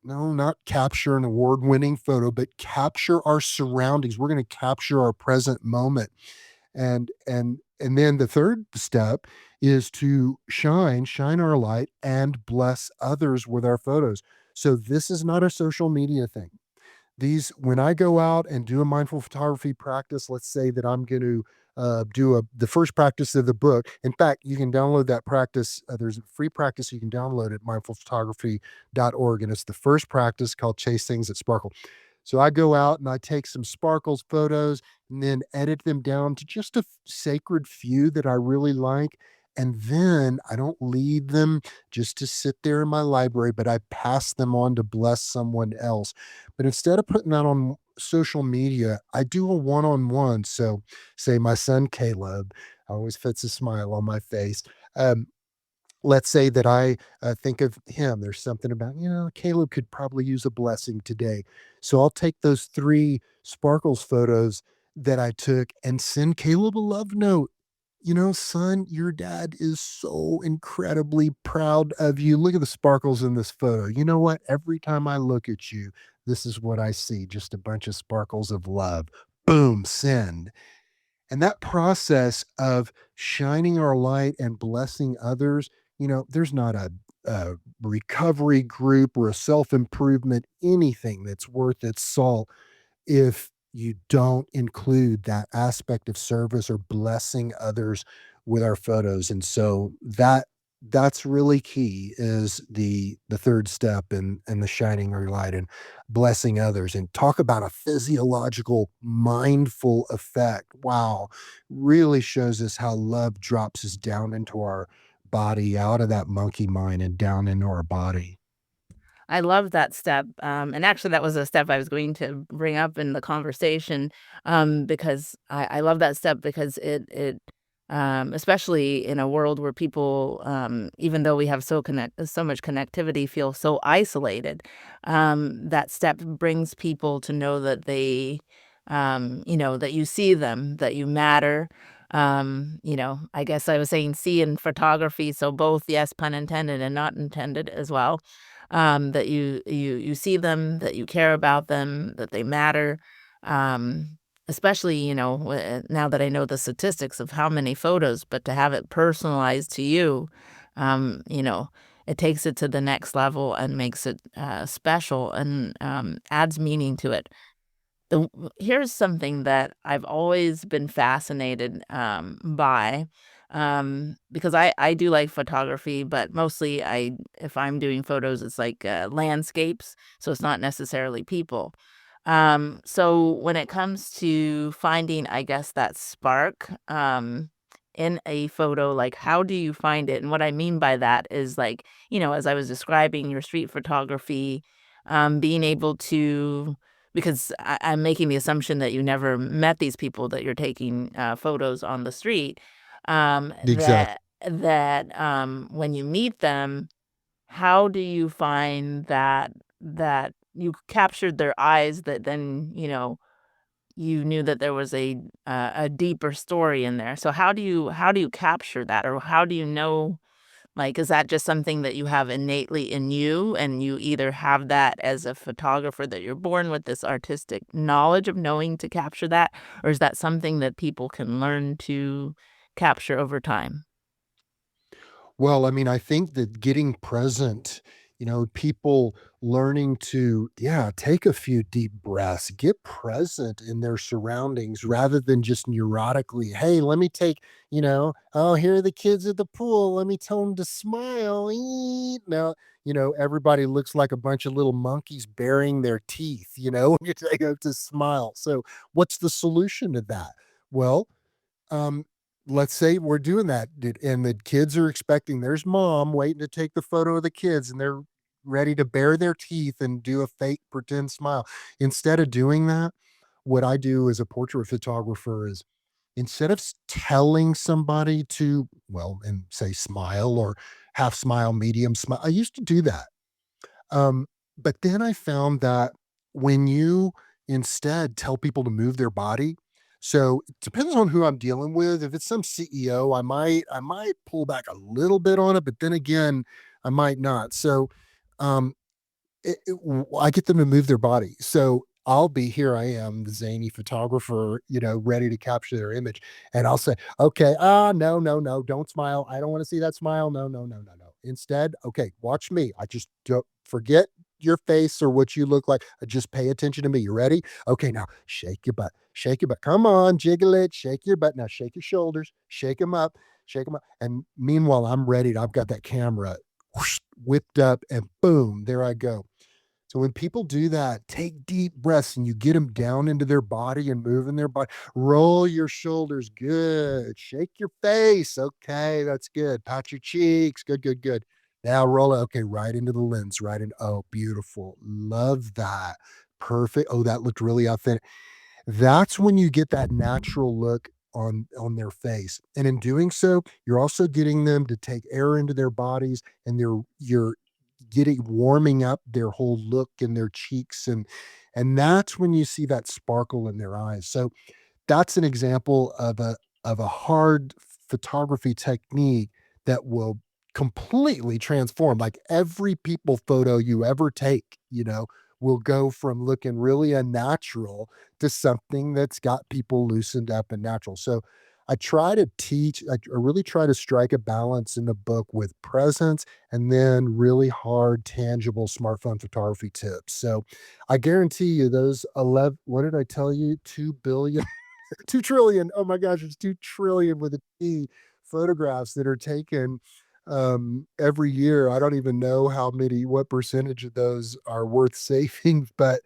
no, not capture an award-winning photo, but capture our surroundings. We're going to capture our present moment. And then the third step is to shine our light and bless others with our photos. So this is not a social media thing. These when I go out and do a mindful photography practice, let's say that I'm going to do the first practice of the book. In fact, you can download that practice. There's a free practice you can download at mindfulphotography.org, and it's the first practice called Chase Things That Sparkle. So I go out and I take some sparkles photos and then edit them down to just a sacred few that I really like. And then I don't leave them just to sit there in my library, but I pass them on to bless someone else. But instead of putting that on social media, I do a one on one. So, say my son Caleb always puts a smile on my face. Um, let's say that I think of him. There's something about, Caleb could probably use a blessing today. So I'll take those three sparkles photos that I took and send Caleb a love note. Son, your dad is so incredibly proud of you. Look at the sparkles in this photo. You know what? Every time I look at you, this is what I see, just a bunch of sparkles of love. Boom, send. And that process of shining our light and blessing others, there's not a recovery group or a self improvement, anything that's worth its salt if you don't include that aspect of service or blessing others with our photos. And so that's really key is the third step in the shining your light and blessing others, and talk about a physiological mindful effect. Wow, really shows us how love drops us down into our body, out of that monkey mind and down into our body. I love that step, and actually, that was a step I was going to bring up in the conversation, because I love that step because especially in a world where people, even though we have so much connectivity, feel so isolated, that step brings people to know that that you see them, that you matter. I guess I was saying see in photography, so both, yes, pun intended and not intended as well, that you see them, that you care about them, that they matter. Especially, now that I know the statistics of how many photos, but to have it personalized to you, um, you know, it takes it to the next level and makes it special and adds meaning to it. Here's something that I've always been fascinated by, because I do like photography, but mostly if I'm doing photos, it's like landscapes, so it's not necessarily people. So when it comes to finding, I guess, that spark in a photo, like how do you find it? And what I mean by that is like, as I was describing your street photography, being able to, because I'm making the assumption that you never met these people that you're taking photos on the street. Exactly. That when you meet them, how do you find that you captured their eyes, that then you knew that there was a deeper story in there? So how do you capture that, or how do you know? Like, is that just something that you have innately in you, and you either have that as a photographer that you're born with this artistic knowledge of knowing to capture that, or is that something that people can learn to capture over time? Well, I mean, I think that getting present, people learning to, yeah, take a few deep breaths, get present in their surroundings rather than just neurotically, hey, let me take, oh, here are the kids at the pool. Let me tell them to smile. Eat. Now, everybody looks like a bunch of little monkeys baring their teeth, when you take them to smile. So, what's the solution to that? Well, um, let's say we're doing that, and the kids are expecting there's mom waiting to take the photo of the kids, and they're ready to bare their teeth and do a fake pretend smile. Instead of doing that, what I do as a portrait photographer is instead of telling somebody to, well, and say smile or half smile, medium smile, I used to do that. But then I found that when you instead tell people to move their body, so it depends on who I'm dealing with. If it's some CEO, I might pull back a little bit on it, but then again, I might not. So um I get them to move their body. So I'll be here. I am the zany photographer, ready to capture their image, and I'll say, "Okay, no, no, no, don't smile. I don't want to see that smile. No, no, no, no, no. Instead, okay, watch me. I just don't forget your face or what you look like. Just pay attention to me. You ready? Okay, now shake your butt. Shake your butt. Come on, jiggle it. Shake your butt. Now shake your shoulders. Shake them up. Shake them up. And meanwhile, I'm ready. I've got that camera whoosh, whipped up, and boom, there I go. So when people do that, take deep breaths and you get them down into their body and moving their body. Roll your shoulders. Good. Shake your face. Okay, that's good. Pat your cheeks. Good, good, good. Now roll it. Okay, right into the lens. Right in. Oh, beautiful. Love that. Perfect. Oh, that looked really authentic. That's when you get that natural look on their face. And in doing so, you're also getting them to take air into their bodies, and you're getting warming up their whole look in their cheeks, and that's when you see that sparkle in their eyes. So that's an example of a hard photography technique that will completely transform, like, every people photo you ever take, will go from looking really unnatural to something that's got people loosened up and natural. So I try to teach, I really try to strike a balance in the book with presence and then really hard, tangible smartphone photography tips. So I guarantee you those 11, what did I tell you? 2 billion 2 trillion. Oh my gosh, it's 2 trillion with a T photographs that are taken every year. I don't even know what percentage of those are worth saving, but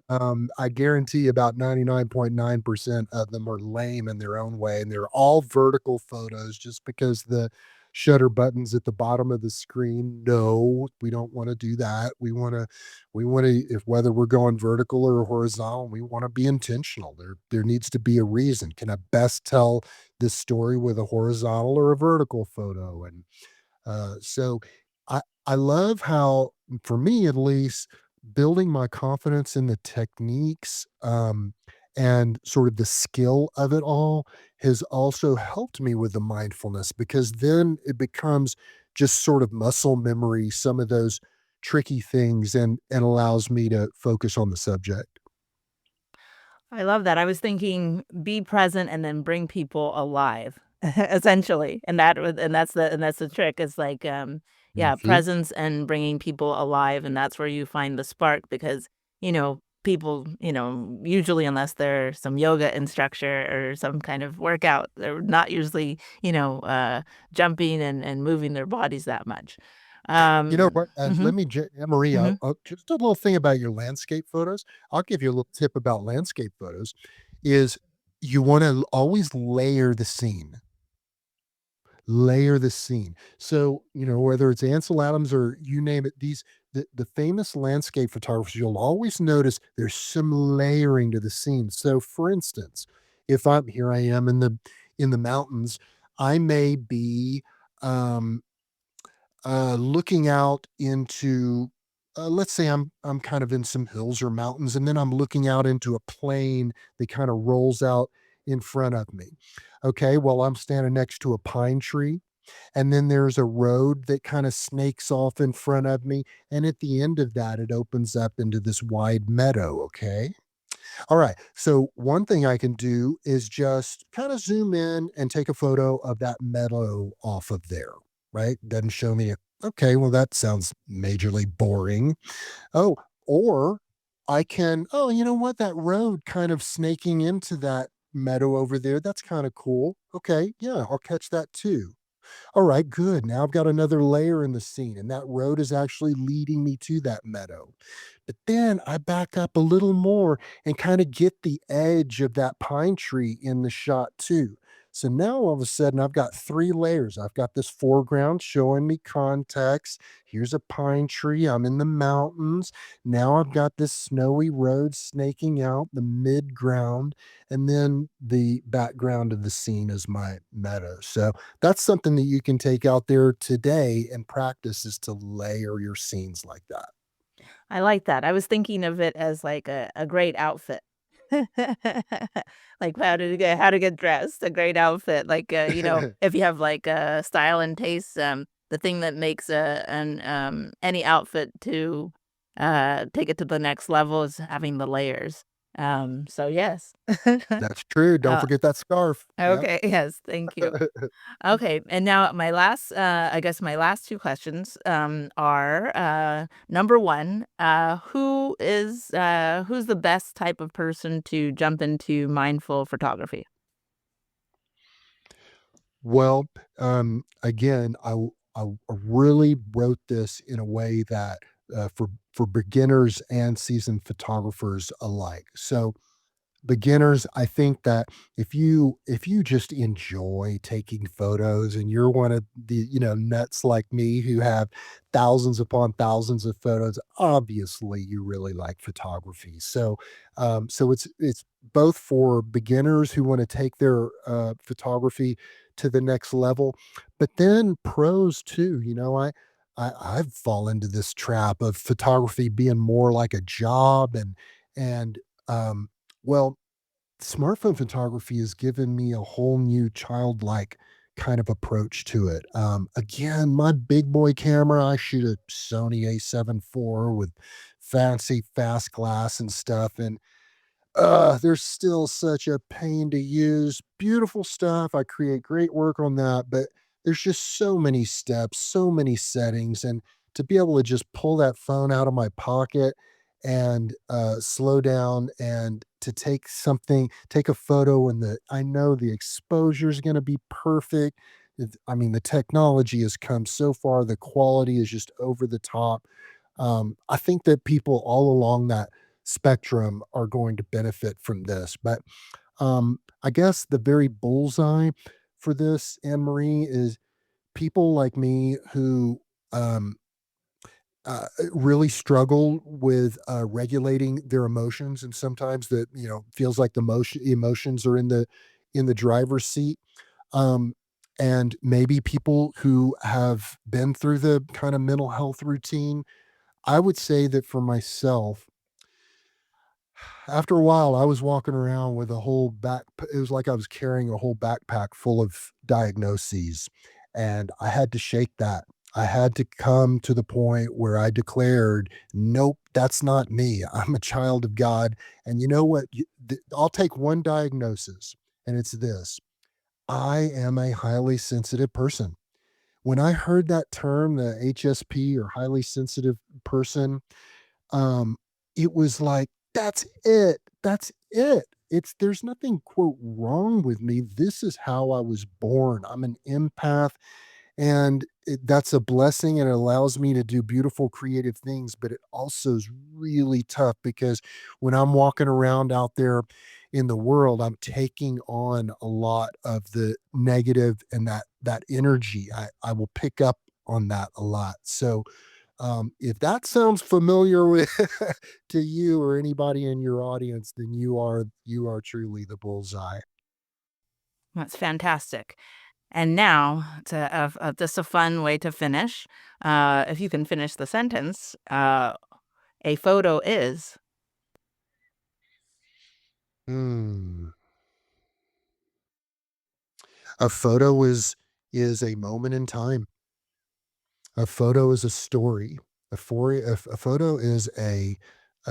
I guarantee about 99.9% of them are lame in their own way, and they're all vertical photos just because the shutter button's at the bottom of the screen. No, we don't wanna do that. We wanna, if whether we're going vertical or horizontal, we wanna be intentional. There needs to be a reason. Can I best tell this story with a horizontal or a vertical photo? And so I love how, for me at least, building my confidence in the techniques, and sort of the skill of it all has also helped me with the mindfulness, because then it becomes just sort of muscle memory, some of those tricky things, and allows me to focus on the subject. I love that. I was thinking be present and then bring people alive, essentially. And that's the trick. Is like, yeah, Mhm. presence and bringing people alive, and that's where you find the spark because, people, usually unless they're some yoga instructor or some kind of workout, they're not usually, jumping and moving their bodies that much. You know what? Mhm, Let me, Maria, mhm. just a little thing about your landscape photos. I'll give you a little tip about landscape photos. Is you want to always layer the scene. So whether it's Ansel Adams or you name it, the famous landscape photographers, you'll always notice there's some layering to the scene. So, for instance, if I'm here, I am in the mountains. I may be. Um, looking out into, let's say I'm kind of in some hills or mountains, and then I'm looking out into a plain that kind of rolls out in front of me. Okay, well, I'm standing next to a pine tree. And then there's a road that kind of snakes off in front of me. And at the end of that, it opens up into this wide meadow. Okay. All right. So one thing I can do is just kind of zoom in and take a photo of that meadow off of there. Right. Doesn't show me it. Okay. Well, that sounds majorly boring. Oh, or I can, oh, you know what? That road kind of snaking into that meadow over there. That's kind of cool. Okay. Yeah. I'll catch that too. All right, good. Now I've got another layer in the scene, and that road is actually leading me to that meadow. But then I back up a little more and kind of get the edge of that pine tree in the shot too. So now all of a sudden I've got three layers. I've got this foreground showing me context. Here's a pine tree. I'm in the mountains. Now I've got this snowy road snaking out the mid ground. And then the background of the scene is my meadow. So that's something that you can take out there today and practice is to layer your scenes like that. I like that. I was thinking of it as like a great outfit. Like how to get dressed, a great outfit. Like, if you have like style and taste, the thing that makes any outfit to take it to the next level is having the layers. So yes. That's true. Don't uh, forget that scarf. Yep. okay, yes, thank you. Okay, and now I guess my last 2 questions, are, number 1, who's the best type of person to jump into mindful photography? Well, again, I really wrote this in a way that for beginners and seasoned photographers alike. So beginners, I think that if you just enjoy taking photos and you're one of the nuts like me who have thousands upon thousands of photos, obviously you really like photography. So it's both for beginners who want to take their photography to the next level, but then pros too. I've fallen into this trap of photography being more like a job and um well, smartphone photography has given me a whole new childlike kind of approach to it. Again, my big boy camera, I shoot a Sony A7 IV with fancy fast glass and stuff. And they're still such a pain to use. Beautiful stuff. I create great work on that, but there's just so many steps, so many settings, and to be able to just pull that phone out of my pocket and slow down and to take a photo, and I know the exposure is going to be perfect. I mean, the technology has come so far. The quality is just over the top. I think that people all along that spectrum are going to benefit from this. But I guess the very bullseye for this, Anne Marie, is people like me who um, really struggle with regulating their emotions, and sometimes that feels like the emotions are in the driver's seat. Um, and maybe people who have been through the kind of mental health routine. I would say that for myself, after a while, I was walking around with a whole it was like I was carrying a whole backpack full of diagnoses, and I had to shake that. I had to come to the point where I declared, "Nope, that's not me. I'm a child of God." And you know what? I'll take one diagnosis, and it's this: I am a highly sensitive person. When I heard that term, the HSP or highly sensitive person, um, it was like, "That's it. That's it. There's nothing, quote, wrong with me. This is how I was born. I'm an empath, and that's a blessing, and it allows me to do beautiful creative things, but it also is really tough because when I'm walking around out there in the world, I'm taking on a lot of the negative and that energy. I will pick up on that a lot. So if that sounds familiar with to you or anybody in your audience, then you are truly the bullseye. That's fantastic. And now to just a fun way to finish, if you can finish the sentence, a photo is. Hmm. A photo is a moment in time. A photo is a story. A photo is a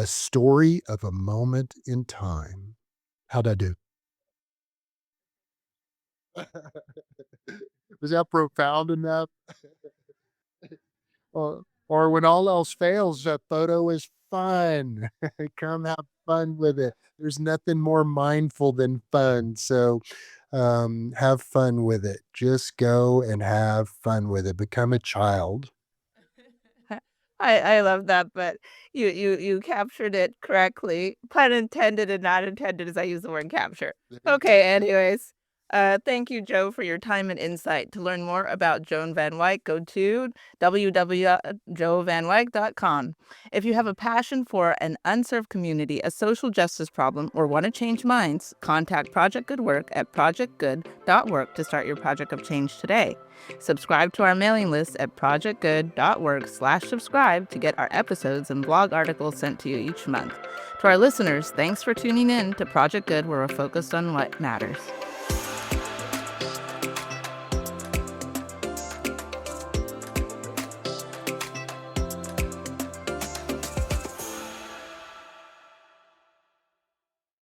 story of a moment in time. How'd I do? Was that profound enough? Or when all else fails, a photo is fun. Come have fun with it. There's nothing more mindful than fun. So have fun with it. Just go and have fun with it. Become a child. I love that, but you captured it correctly, pun intended and not intended as I use the word capture. There you Okay, go. anyways, thank you, Joe, for your time and insight. To learn more about Joan Van Wyk, go to www.joevanwyk.com. If you have a passion for an unserved community, a social justice problem, or want to change minds, contact Project Good Work at projectgood.work to start your project of change today. Subscribe to our mailing list at projectgood.work/subscribe to get our episodes and blog articles sent to you each month. To our listeners, thanks for tuning in to Project Good, where we're focused on what matters.